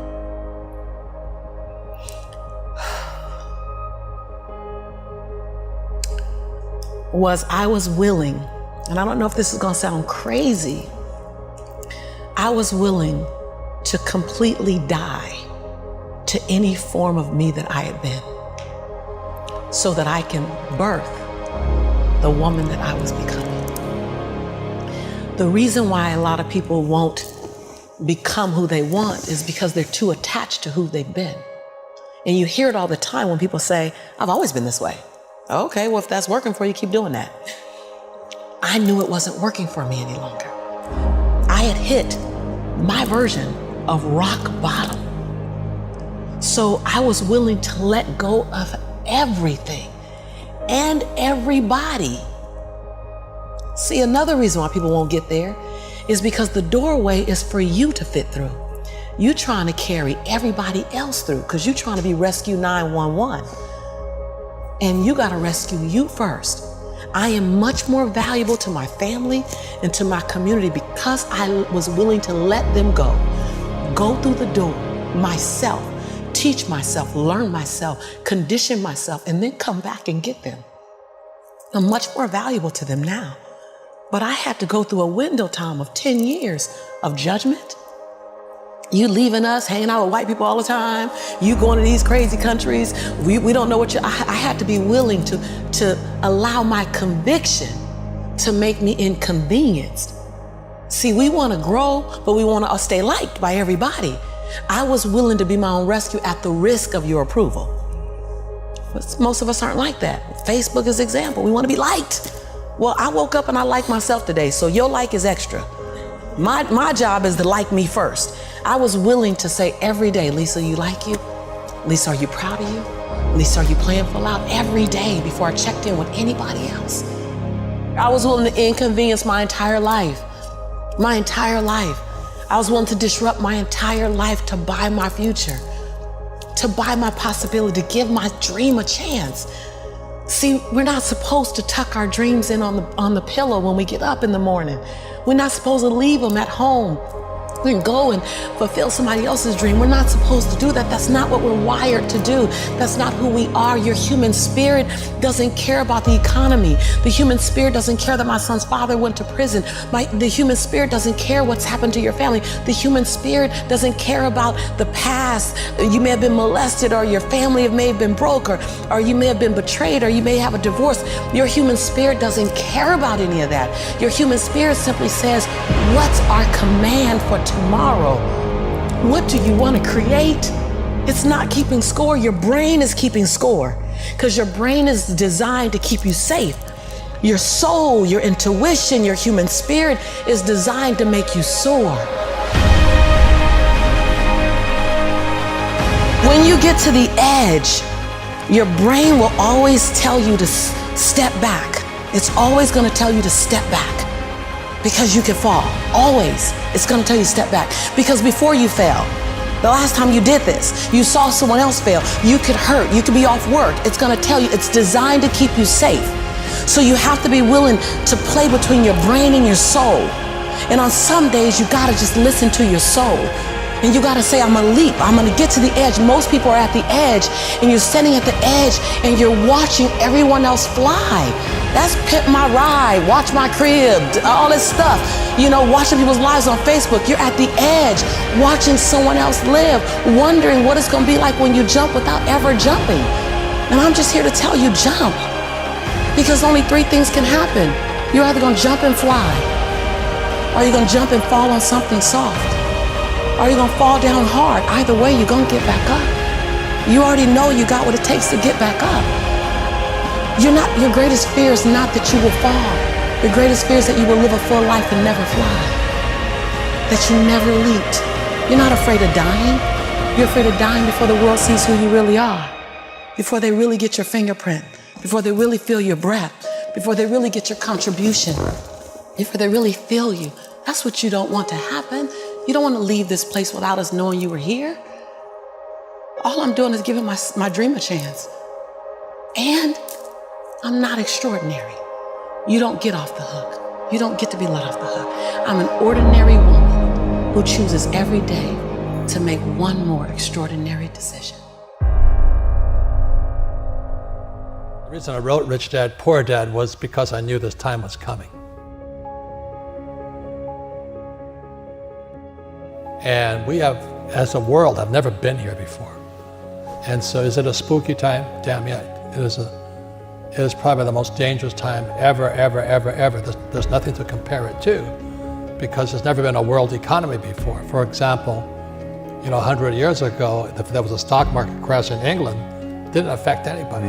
was I was willing, and I don't know if this is gonna sound crazy, I was willing to completely die to any form of me that I had been so that I can birth the woman that I was becoming. The reason why a lot of people won't become who they want is because they're too attached to who they've been. And you hear it all the time when people say, "I've always been this way." Okay, well, if that's working for you, keep doing that. I knew it wasn't working for me any longer. I had hit my version of rock bottom. So I was willing to let go of everything and everybody. See, another reason why people won't get there is because the doorway is for you to fit through. You trying to carry everybody else through because you're trying to be Rescue 911. And you got to rescue you first. I am much more valuable to my family and to my community because I was willing to let them go through the door myself, teach myself, learn myself, condition myself, and then come back and get them. I'm much more valuable to them now. But I had to go through a window time of 10 years of judgment. You leaving us, hanging out with white people all the time. You going to these crazy countries. We don't know what you, I had to be willing to allow my conviction to make me inconvenienced. See, we want to grow, but we want to stay liked by everybody. I was willing to be my own rescue at the risk of your approval. But most of us aren't like that. Facebook is an example. We want to be liked. Well, I woke up and I like myself today, so your like is extra. My job is to like me first. I was willing to say every day, Lisa, you like you? Lisa, are you proud of you? Lisa, are you playing full out? Every day before I checked in with anybody else. I was willing to inconvenience my entire life. My entire life. I was willing to disrupt my entire life to buy my future, to buy my possibility, to give my dream a chance. See, we're not supposed to tuck our dreams in on the pillow when we get up in the morning. We're not supposed to leave them at home. We can go and fulfill somebody else's dream. We're not supposed to do that. That's not what we're wired to do. That's not who we are. Your human spirit doesn't care about the economy. The human spirit doesn't care that my son's father went to prison. The human spirit doesn't care what's happened to your family. The human spirit doesn't care about the past. You may have been molested, or your family may have been broke, or you may have been betrayed, or you may have a divorce. Your human spirit doesn't care about any of that. Your human spirit simply says, what's our command for tomorrow? What do you want to create? It's not keeping score. Your brain is keeping score, because your brain is designed to keep you safe. Your soul, your intuition, your human spirit is designed to make you soar. When you get to the edge, your brain will always tell you to step back. It's always going to tell you to step back. Because you can fall, always. It's gonna tell you to step back. Because before you fell, the last time you did this, you saw someone else fail, you could hurt, you could be off work. It's gonna tell you, it's designed to keep you safe. So you have to be willing to play between your brain and your soul. And on some days, you gotta just listen to your soul. And you gotta say, I'm gonna leap, I'm gonna get to the edge. Most people are at the edge, and you're standing at the edge, and you're watching everyone else fly. That's Pimp My Ride, Watch My Crib, all this stuff. You know, watching people's lives on Facebook. You're at the edge, watching someone else live, wondering what it's gonna be like when you jump without ever jumping. And I'm just here to tell you, jump. Because only three things can happen. You're either gonna jump and fly, or you're gonna jump and fall on something soft, or you're gonna fall down hard. Either way, you're gonna get back up. You already know you got what it takes to get back up. Your greatest fear is not that you will fall. Your greatest fear is that you will live a full life and never fly. That you never leaped. You're not afraid of dying. You're afraid of dying before the world sees who you really are. Before they really get your fingerprint. Before they really feel your breath. Before they really get your contribution. Before they really feel you. That's what you don't want to happen. You don't want to leave this place without us knowing you were here. All I'm doing is giving my dream a chance. And I'm not extraordinary. You don't get off the hook. You don't get to be let off the hook. I'm an ordinary woman who chooses every day to make one more extraordinary decision. The reason I wrote Rich Dad, Poor Dad was because I knew this time was coming. And we have, as a world, have never been here before. And so is it a spooky time? Damn yeah, it is probably the most dangerous time ever. There's nothing to compare it to, because there's never been a world economy before. For example, 100 years ago, if there was a stock market crash in England, it didn't affect anybody.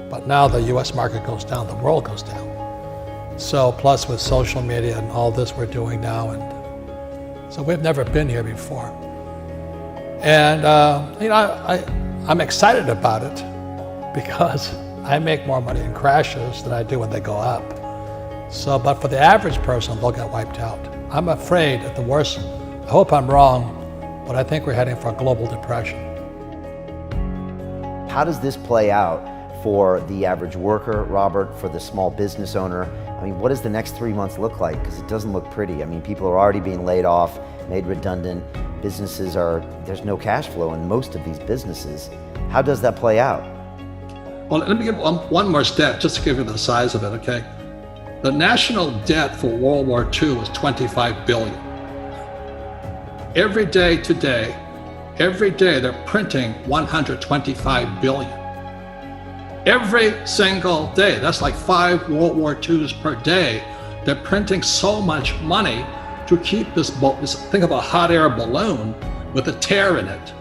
But now the US market goes down, the world goes down. So plus with social media and all this we're doing now, and so we've never been here before. And I'm excited about it because I make more money in crashes than I do when they go up. So, but for the average person, they'll get wiped out. I'm afraid at the worst, I hope I'm wrong, but I think we're heading for a global depression. How does this play out for the average worker, Robert, for the small business owner? I mean, what does the next 3 months look like? Because it doesn't look pretty. I mean, people are already being laid off, made redundant. Businesses there's no cash flow in most of these businesses. How does that play out? Well, let me give one more step, just to give you the size of it, okay? The national debt for World War II was $25 billion. Every day today, they're printing $125 billion. Every single day, that's like 5 World War IIs per day. They're printing so much money to keep this think of a hot air balloon with a tear in it.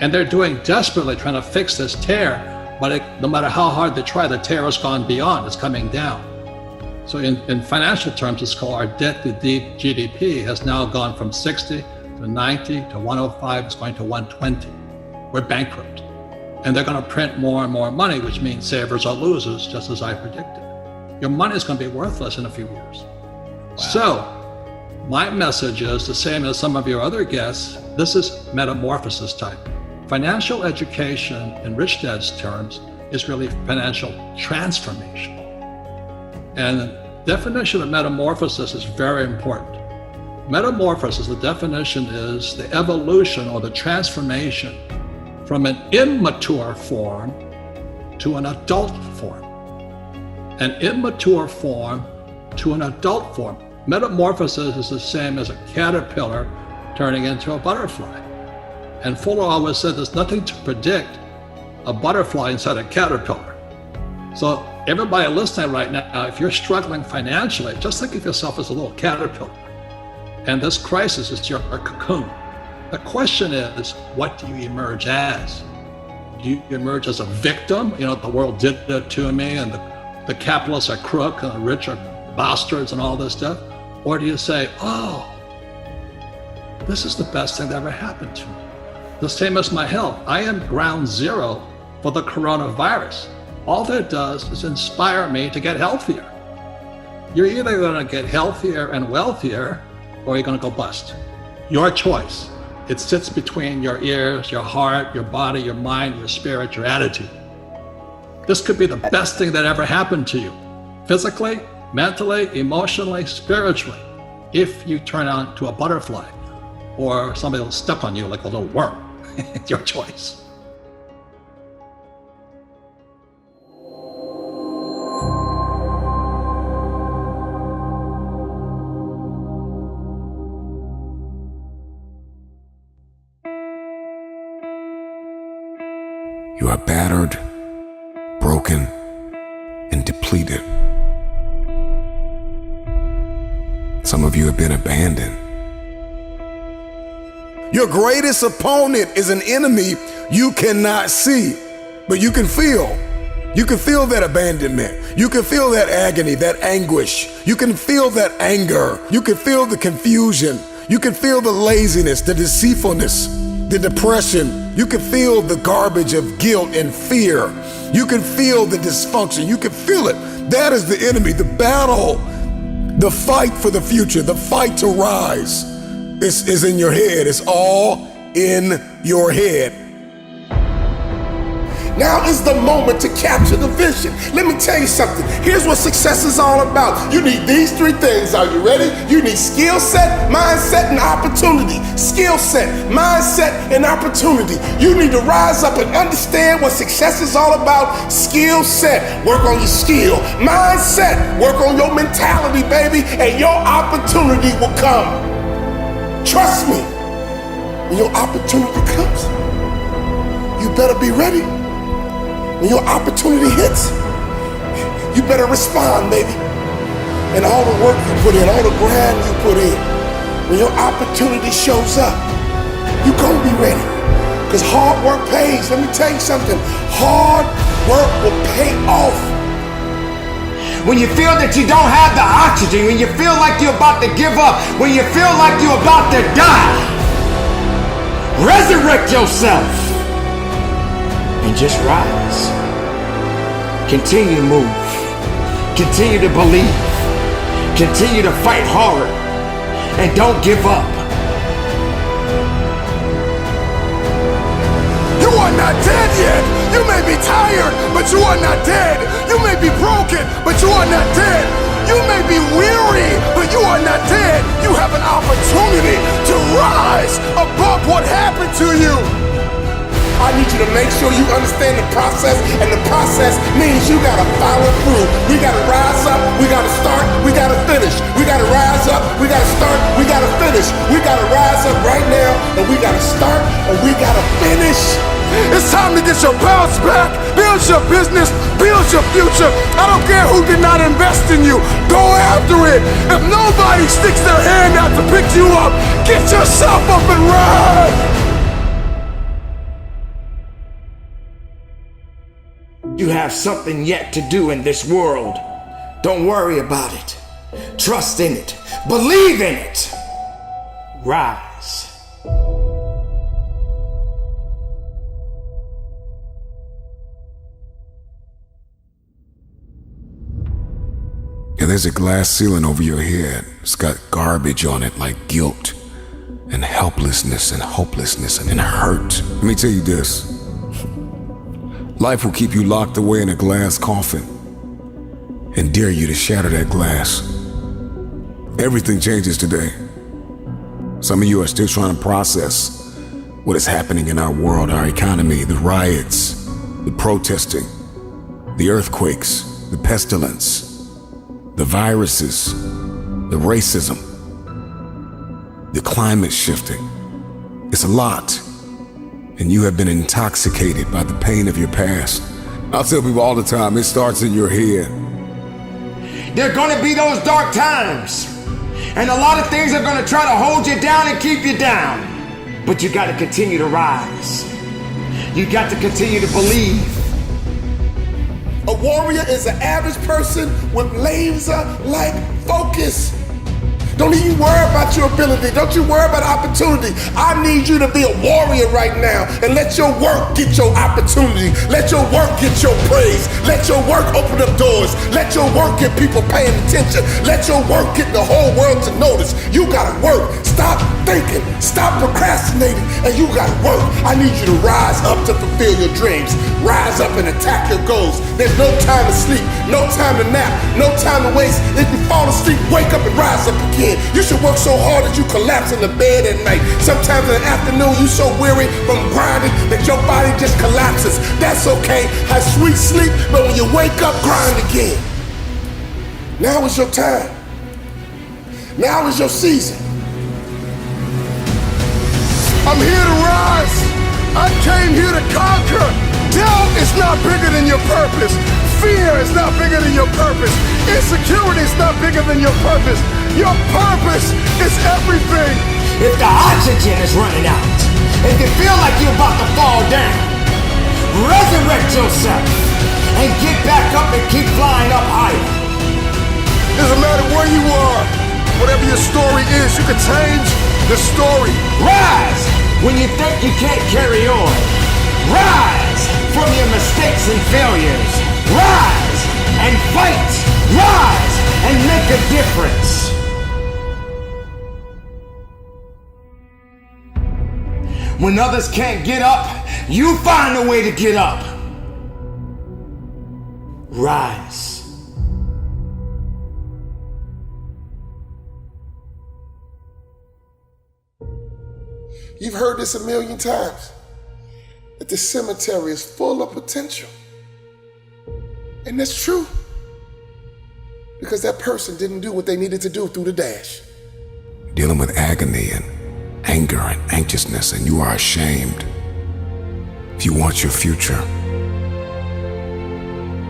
And they're doing desperately trying to fix this tear, but no matter how hard they try, the tear has gone beyond, it's coming down. So in financial terms, it's called our debt to GDP has now gone from 60 to 90 to 105, it's going to 120. We're bankrupt. And they're going to print more and more money, which means savers are losers, just as I predicted. Your money is going to be worthless in a few years. Wow. So my message is the same as some of your other guests. This is metamorphosis time. Financial education, in Rich Dad's terms, is really financial transformation. And the definition of metamorphosis is very important. Metamorphosis, the definition is the evolution or the transformation from an immature form to an adult form. An immature form to an adult form. Metamorphosis is the same as a caterpillar turning into a butterfly. And Fuller always said there's nothing to predict a butterfly inside a caterpillar. So everybody listening right now, if you're struggling financially, just think of yourself as a little caterpillar. And this crisis is your cocoon. The question is, what do you emerge as? Do you emerge as a victim? You know, the world did it to me, and the capitalists are crook, and the rich are bastards, and all this stuff? Or do you say, oh, this is the best thing that ever happened to me? The same as my health. I am ground zero for the coronavirus. All that does is inspire me to get healthier. You're either going to get healthier and wealthier, or you're going to go bust. Your choice. It sits between your ears, your heart, your body, your mind, your spirit, your attitude. This could be the best thing that ever happened to you, physically, mentally, emotionally, spiritually, if you turn on to a butterfly, or somebody will step on you like a little worm. It's your choice. You are battered, broken, and depleted. Some of you have been abandoned. Your greatest opponent is an enemy you cannot see, but you can feel. You can feel that abandonment. You can feel that agony, that anguish. You can feel that anger. You can feel the confusion. You can feel the laziness, the deceitfulness, the depression. You can feel the garbage of guilt and fear. You can feel the dysfunction. You can feel it. That is the enemy, the battle, the fight for the future, the fight to rise. Is in your head. It's all in your head. Now is the moment to capture the vision. Let me tell you something. Here's what success is all about. You need these three things. Are you ready? You need skill set, mindset, and opportunity. Skill set, mindset, and opportunity. You need to rise up and understand what success is all about. Skill set, work on your skill. Mindset, work on your mentality, baby, and your opportunity will come. Trust me, when your opportunity comes, you better be ready. When your opportunity hits, you better respond, baby. And all the work you put in, all the grind you put in, when your opportunity shows up, you're gonna be ready. Because hard work pays. Let me tell you something. Hard work will pay off. When you feel that you don't have the oxygen, when you feel like you're about to give up, when you feel like you're about to die, resurrect yourself and just rise. Continue to move. Continue to believe. Continue to fight hard and don't give up. You are not dead yet. You may be tired, but you are not dead. You may be broken, but you are not dead. You may be weary, but you are not dead. You have an opportunity to rise above what happened to you. I need you to make sure you understand the process, and the process means you gotta follow through. We gotta rise up, we gotta start, we gotta finish. We gotta rise up, we gotta start, we gotta finish. We gotta rise up right now, and we gotta start, and we gotta finish. It's time to get your bounce back, build your business, build your future. I don't care who did not invest in you, go after it. If nobody sticks their hand out to pick you up, get yourself up and ride. You have something yet to do in this world. Don't worry about it. Trust in it. Believe in it. Rise. And there's a glass ceiling over your head. It's got garbage on it like guilt and helplessness and hopelessness and hurt. Let me tell you this. Life will keep you locked away in a glass coffin and dare you to shatter that glass. Everything changes today. Some of you are still trying to process what is happening in our world, our economy, the riots, the protesting, the earthquakes, the pestilence, the viruses, the racism, the climate shifting. It's a lot. And you have been intoxicated by the pain of your past. I'll tell people all the time, it starts in your head. There are gonna be those dark times. And a lot of things are gonna try to hold you down and keep you down. But you gotta continue to rise. You got to continue to believe. A warrior is an average person with laser-like focus. Don't even worry about your ability. Don't you worry about opportunity. I need you to be a warrior right now and let your work get your opportunity. Let your work get your praise. Let your work open up doors. Let your work get people paying attention. Let your work get the whole world to notice. You gotta work. Stop thinking. Stop procrastinating. And you gotta work. I need you to rise up to fulfill your dreams. Rise up and attack your goals. There's no time to sleep. No time to nap. No time to waste. If you fall asleep, wake up and rise up again. You should work so hard that you collapse in the bed at night. Sometimes in the afternoon, you so weary from grinding that your body just collapses. That's okay. Have sweet sleep, but when you wake up, grind again. Now is your time. Now is your season. I'm here to rise. I came here to conquer. Doubt is not bigger than your purpose. Fear is not bigger than your purpose. Insecurity is not bigger than your purpose. Your purpose is everything. If the oxygen is running out, if you feel like you're about to fall down, resurrect yourself and get back up and keep flying up higher. Doesn't matter where you are, whatever your story is, you can change the story. Rise when you think you can't carry on. Rise from your mistakes and failures. Rise and fight. Rise and make a difference. When others can't get up, you find a way to get up. Rise. You've heard this a million times, that the cemetery is full of potential. And that's true, because that person didn't do what they needed to do through the dash. Dealing with agony and anger and anxiousness, and you are ashamed. If you want your future,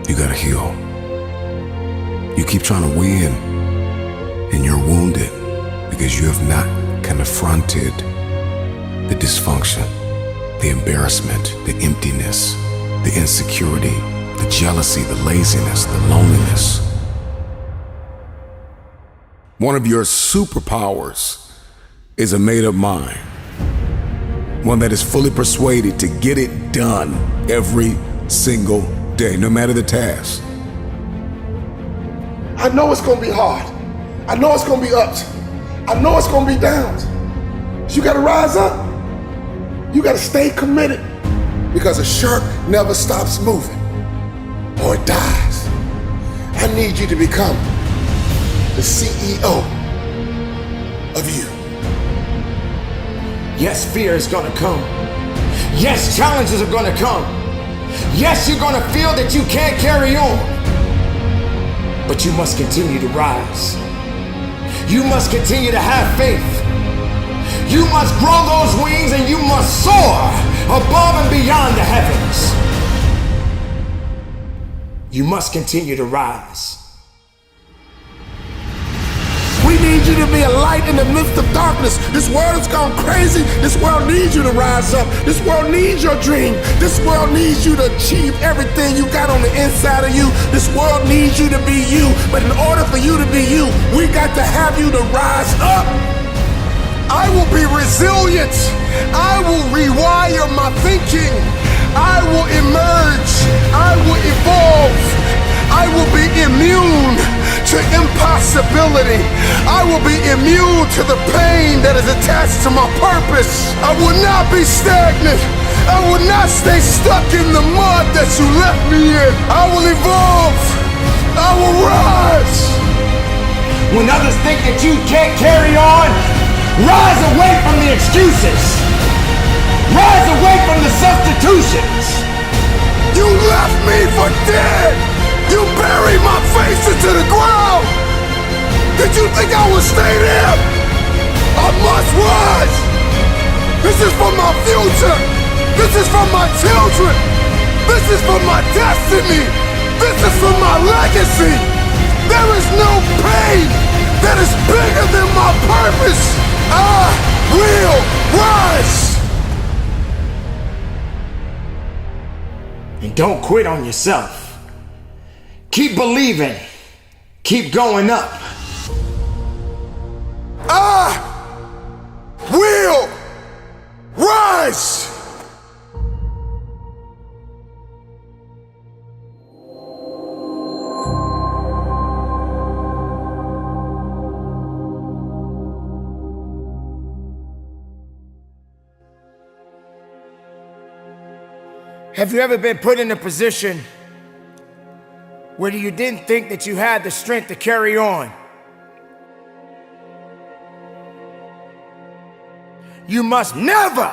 you gotta heal. You keep trying to win, and you're wounded because you have not confronted the dysfunction, the embarrassment, the emptiness, the insecurity, the jealousy, the laziness, the loneliness. One of your superpowers is a made-up mind. One that is fully persuaded to get it done every single day, no matter the task. I know it's gonna be hard. I know it's gonna be ups. I know it's gonna be downs. So you gotta rise up. You gotta stay committed, because a shark never stops moving or it dies. I need you to become the CEO of you. Yes, fear is gonna come. Yes, challenges are gonna come. Yes, you're gonna feel that you can't carry on. But you must continue to rise. You must continue to have faith. You must grow those wings and you must soar above and beyond the heavens. You must continue to rise. We needs you to be a light in the midst of darkness. This world has gone crazy. This world needs you to rise up. This world needs your dream. This world needs you to achieve everything you got on the inside of you. This world needs you to be you. But in order for you to be you, we got to have you to rise up. I will be resilient. I will rewire my thinking. I will emerge. I will evolve. I will be immune to impossibility. I will be immune to the pain that is attached to my purpose. I will not be stagnant. I will not stay stuck in the mud that you left me in. I will evolve. I will rise. When others think that you can't carry on, rise away from the excuses. Rise away from the substitutions. You left me for dead. You buried my face into the ground. Did you think I would stay there? I must rise. This is for my future. This is for my children. This is for my destiny. This is for my legacy. There is no pain that is bigger than my purpose. I will rise. And don't quit on yourself. Keep believing. Keep going up. I will rise. Have you ever been put in a position where you didn't think that you had the strength to carry on? You must never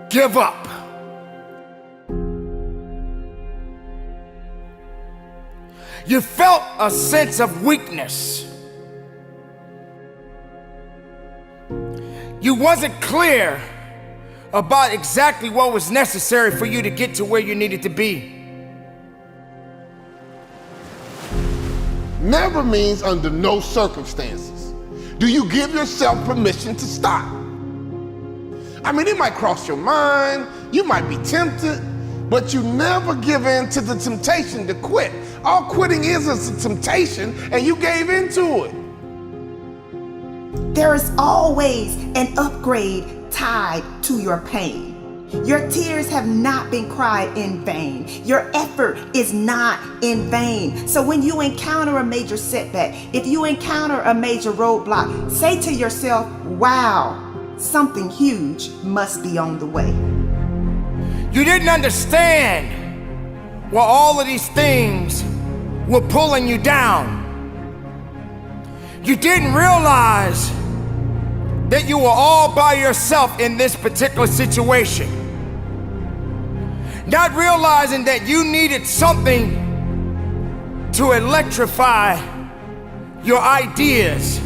give up. You felt a sense of weakness. You wasn't clear about exactly what was necessary for you to get to where you needed to be. Never means under no circumstances do you give yourself permission to stop. I mean, it might cross your mind, you might be tempted, but you never give in to the temptation to quit. All quitting is a temptation, and you gave into it. There is always an upgrade tied to your pain. Your tears have not been cried in vain. Your effort is not in vain. So when you encounter a major setback, if you encounter a major roadblock, say to yourself, wow, something huge must be on the way. You didn't understand why all of these things were pulling you down. You didn't realize that you were all by yourself in this particular situation. Not realizing that you needed something to electrify your ideas,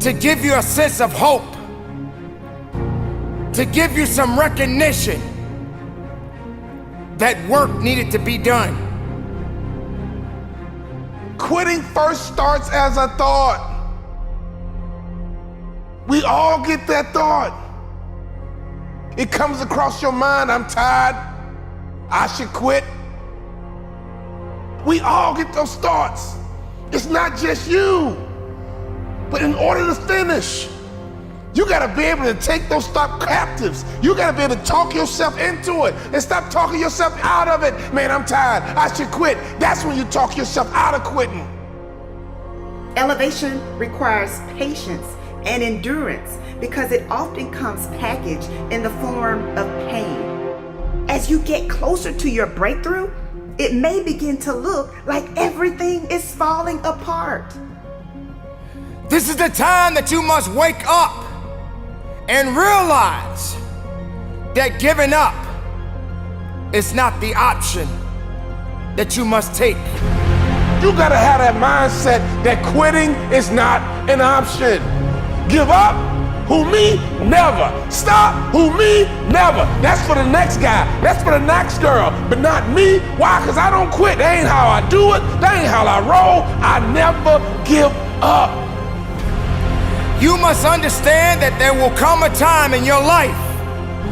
to give you a sense of hope, to give you some recognition that work needed to be done. Quitting first starts as a thought. We all get that thought. It comes across your mind, I'm tired, I should quit. We all get those thoughts. It's not just you. But in order to finish, you gotta be able to take those thoughts captives. You gotta be able to talk yourself into it and stop talking yourself out of it. Man, I'm tired, I should quit. That's when you talk yourself out of quitting. Elevation requires patience and endurance because it often comes packaged in the form of pain. As you get closer to your breakthrough, it may begin to look like everything is falling apart. This is the time that you must wake up and realize that giving up is not the option that you must take. You gotta have that mindset that quitting is not an option. Give up? Who, me? Never. Stop? Who, me? Never. That's for the next guy. That's for the next girl. But not me. Why? Because I don't quit. That ain't how I do it. That ain't how I roll. I never give up. You must understand that there will come a time in your life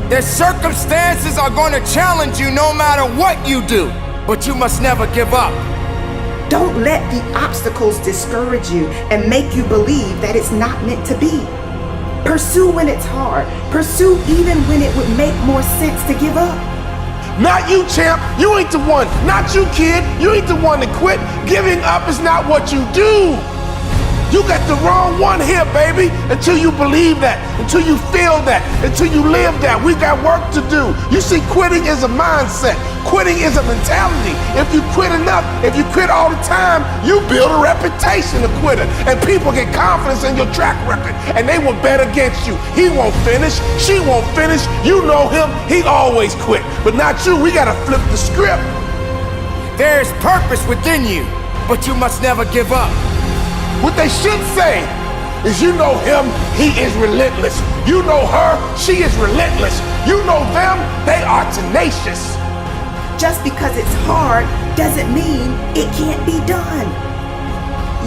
that circumstances are going to challenge you no matter what you do, but you must never give up. Don't let the obstacles discourage you and make you believe that it's not meant to be. Pursue when it's hard. Pursue even when it would make more sense to give up. Not you, champ. You ain't the one. Not you, kid. You ain't the one to quit. Giving up is not what you do. You got the wrong one here, baby. Until you believe that, until you feel that, until you live that. We got work to do. You see, quitting is a mindset. Quitting is a mentality. If you quit enough, if you quit all the time, you build a reputation of quitter. And people get confidence in your track record. And they will bet against you. He won't finish. She won't finish. You know him. He always quit. But not you. We got to flip the script. There is purpose within you, but you must never give up. What they should say is, you know him, he is relentless. You know her, she is relentless. You know them, they are tenacious. Just because it's hard doesn't mean it can't be done.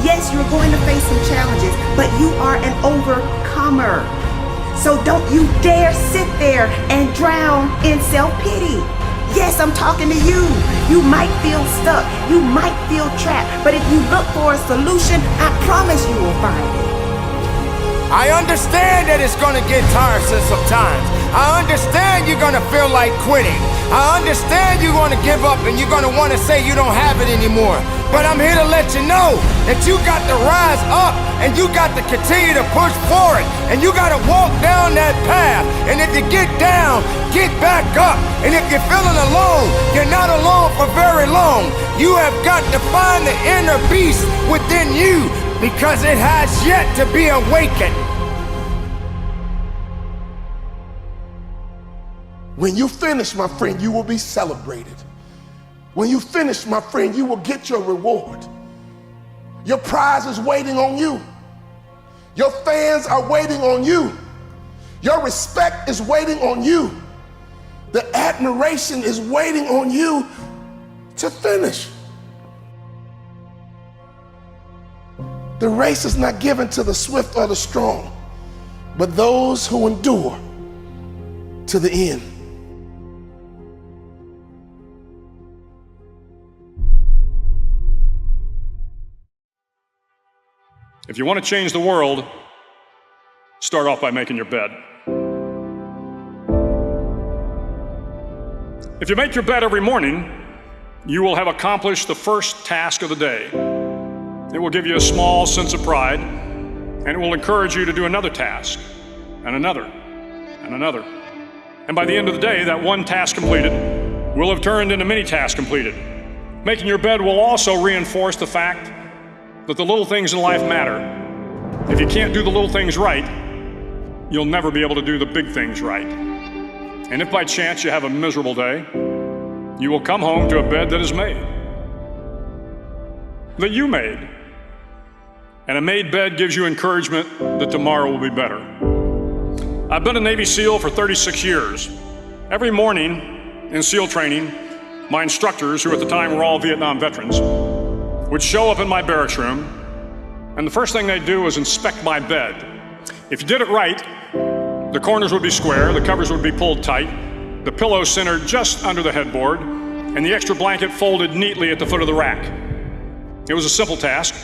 Yes, you're going to face some challenges, but you are an overcomer. So don't you dare sit there and drown in self-pity. Yes, I'm talking to you. You might feel stuck. You might feel trapped. But if you look for a solution, I promise you will find it. I understand that it's gonna get tiresome sometimes. I understand you're gonna feel like quitting. I understand you're gonna give up and you're gonna wanna say you don't have it anymore. But I'm here to let you know that you got to rise up and you got to continue to push forward and you got to walk down that path. And if you get down, get back up. And if you're feeling alone, you're not alone for very long. You have got to find the inner beast within you because it has yet to be awakened. When you finish, my friend, you will be celebrated. When you finish, my friend, you will get your reward. Your prize is waiting on you. Your fans are waiting on you. Your respect is waiting on you. The admiration is waiting on you to finish. The race is not given to the swift or the strong, but those who endure to the end. If you want to change the world, start off by making your bed. If you make your bed every morning, you will have accomplished the first task of the day. It will give you a small sense of pride, and it will encourage you to do another task, and another, and another. And by the end of the day, that one task completed will have turned into many tasks completed. Making your bed will also reinforce the fact that the little things in life matter. If you can't do the little things right, you'll never be able to do the big things right. And if by chance you have a miserable day, you will come home to a bed that is made, that you made. And a made bed gives you encouragement that tomorrow will be better. I've been a Navy SEAL for 36 years. Every morning in SEAL training, my instructors, who at the time were all Vietnam veterans, would show up in my barracks room, and the first thing they'd do was inspect my bed. If you did it right, the corners would be square, the covers would be pulled tight, the pillow centered just under the headboard, and the extra blanket folded neatly at the foot of the rack. It was a simple task,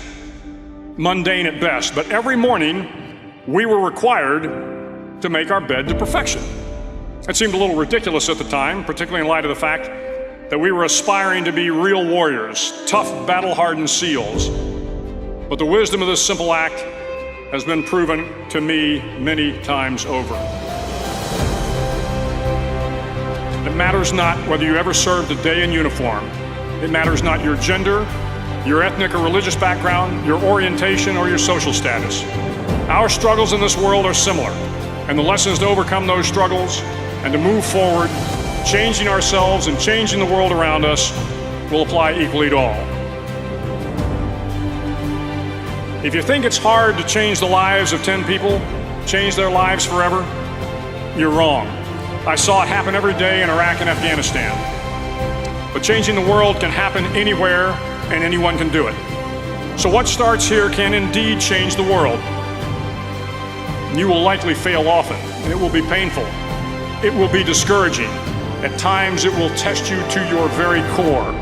mundane at best, but every morning we were required to make our bed to perfection. It seemed a little ridiculous at the time, particularly in light of the fact that we were aspiring to be real warriors, tough, battle-hardened SEALs. But the wisdom of this simple act has been proven to me many times over. It matters not whether you ever served a day in uniform. It matters not your gender, your ethnic or religious background, your orientation, or your social status. Our struggles in this world are similar, and the lessons to overcome those struggles and to move forward, changing ourselves and changing the world around us, will apply equally to all. If you think it's hard to change the lives of 10 people, change their lives forever, you're wrong. I saw it happen every day in Iraq and Afghanistan. But changing the world can happen anywhere, and anyone can do it. So what starts here can indeed change the world. You will likely fail often, and it will be painful. It will be discouraging. At times, it will test you to your very core.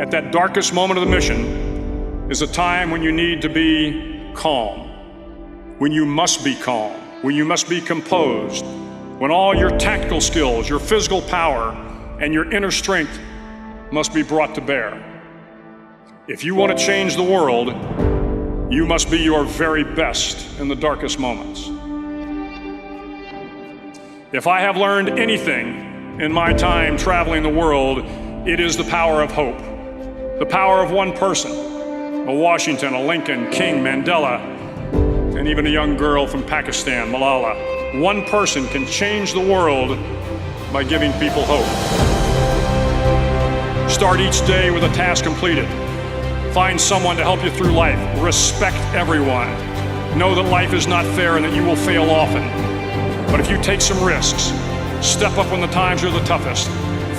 At that darkest moment of the mission is a time when you need to be calm, when you must be calm, when you must be composed, when all your tactical skills, your physical power, and your inner strength must be brought to bear. If you want to change the world, you must be your very best in the darkest moments. If I have learned anything in my time traveling the world, it is the power of hope. The power of one person, a Washington, a Lincoln, King, Mandela, and even a young girl from Pakistan, Malala. One person can change the world by giving people hope. Start each day with a task completed. Find someone to help you through life. Respect everyone. Know that life is not fair and that you will fail often. But if you take some risks, step up when the times are the toughest,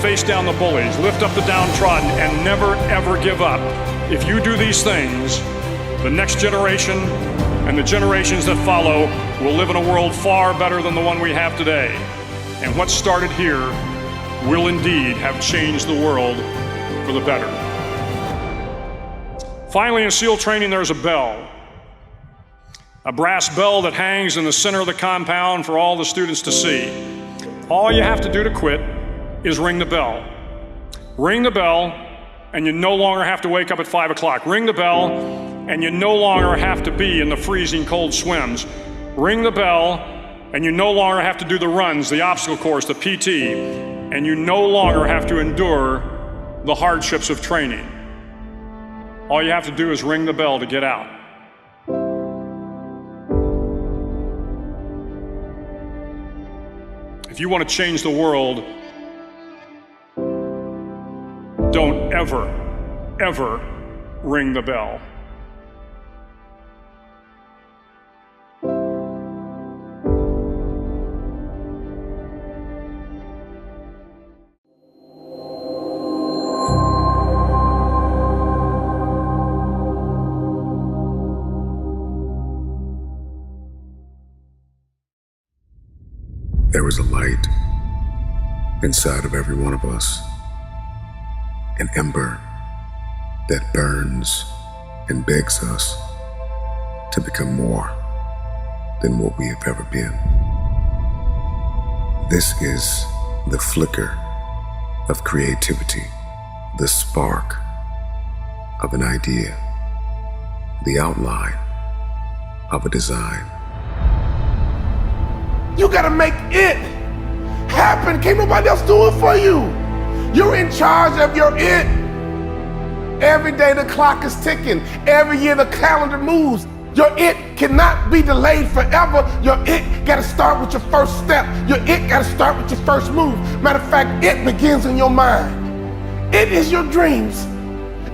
face down the bullies, lift up the downtrodden, and never ever give up. If you do these things, the next generation and the generations that follow will live in a world far better than the one we have today. And what started here will indeed have changed the world for the better. Finally, in SEAL training, there's a bell. A brass bell that hangs in the center of the compound for all the students to see. All you have to do to quit is ring the bell. Ring the bell, and you no longer have to wake up at 5 o'clock. Ring the bell, and you no longer have to be in the freezing cold swims. Ring the bell, and you no longer have to do the runs, the obstacle course, the PT, and you no longer have to endure the hardships of training. All you have to do is ring the bell to get out. If you want to change the world, don't ever, ever ring the bell. There is a light inside of every one of us, an ember that burns and begs us to become more than what we have ever been. This is the flicker of creativity, the spark of an idea, the outline of a design. You gotta make it happen. Can't nobody else do it for you. You're in charge of your it. Every day the clock is ticking. Every year the calendar moves. Your it cannot be delayed forever. Your it gotta start with your first step. Your it gotta start with your first move. Matter of fact, it begins in your mind. It is your dreams.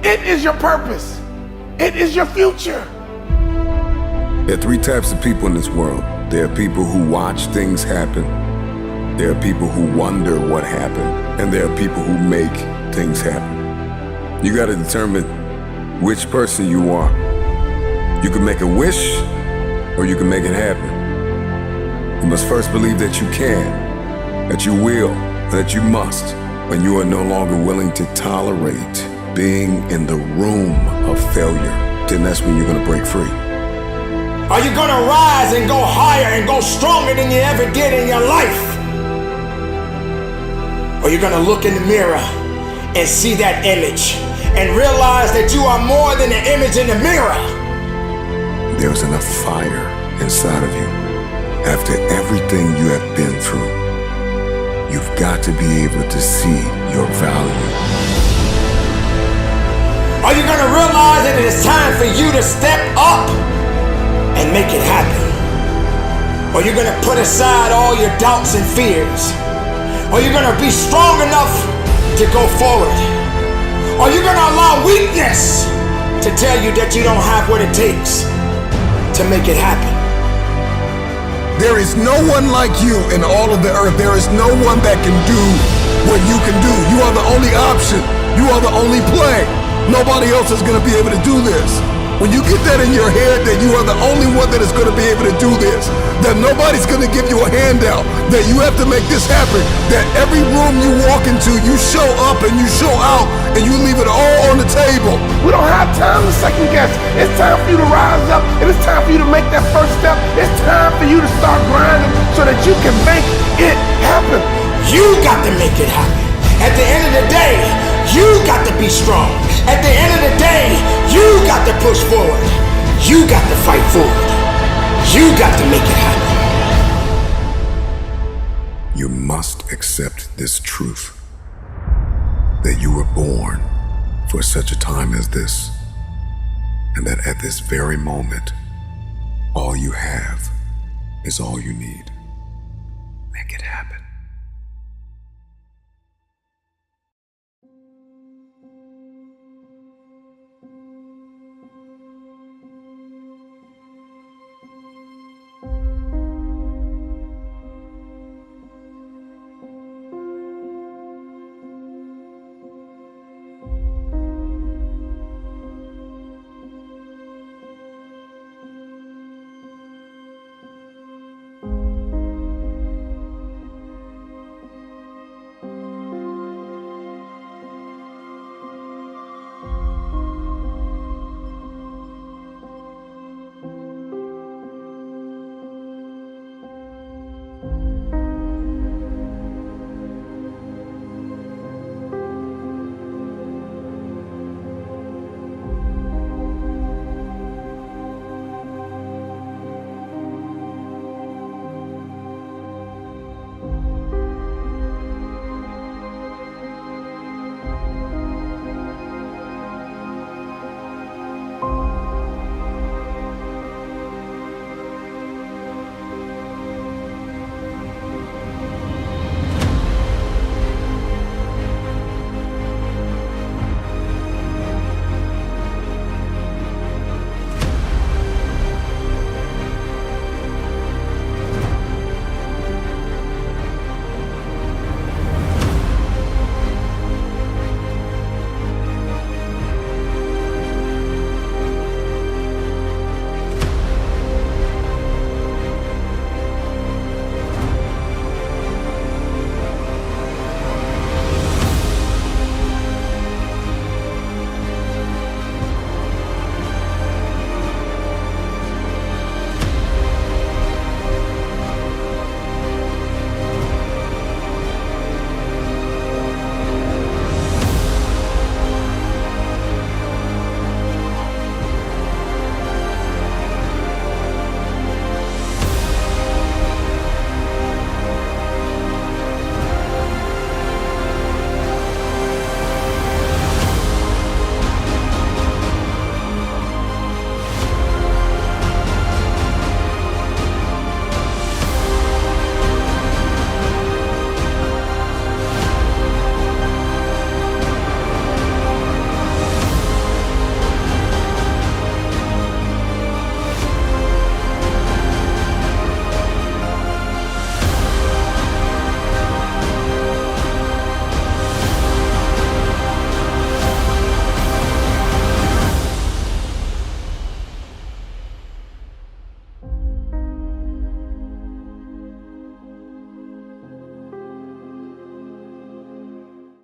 It is your purpose. It is your future. There are three types of people in this world. There are people who watch things happen. There are people who wonder what happened. And there are people who make things happen. You gotta determine which person you are. You can make a wish, or you can make it happen. You must first believe that you can, that you will, that you must, when you are no longer willing to tolerate being in the room of failure. Then that's when you're gonna break free. Are you gonna rise and go higher and go stronger than you ever did in your life? Or you're gonna look in the mirror and see that image and realize that you are more than the image in the mirror? There's enough fire inside of you. After everything you have been through, you've got to be able to see your value. Are you gonna realize that it is time for you to step up and make it happen? Or you're gonna put aside all your doubts and fears? Or you're gonna be strong enough to go forward? Or you're gonna allow weakness to tell you that you don't have what it takes to make it happen? There is no one like you in all of the earth. There is no one that can do what you can do. You are the only option. You are the only play. Nobody else is going to be able to do this. When you get that in your head that you are the only one that is going to be able to do this, that nobody's going to give you a handout, that you have to make this happen, that every room you walk into, you show up and you show out and you leave it all on the table. We don't have time to second guess. It's time for you to rise up, and it's time for you to make that first step. It's time for you to start grinding so that you can make it happen. You got to make it happen. At the end of the day, you got to be strong. At the end of the day, you got to push forward. You got to fight forward. You got to make it happen. You must accept this truth, that you were born for such a time as this, and that at this very moment, all you have is all you need. Make it happen.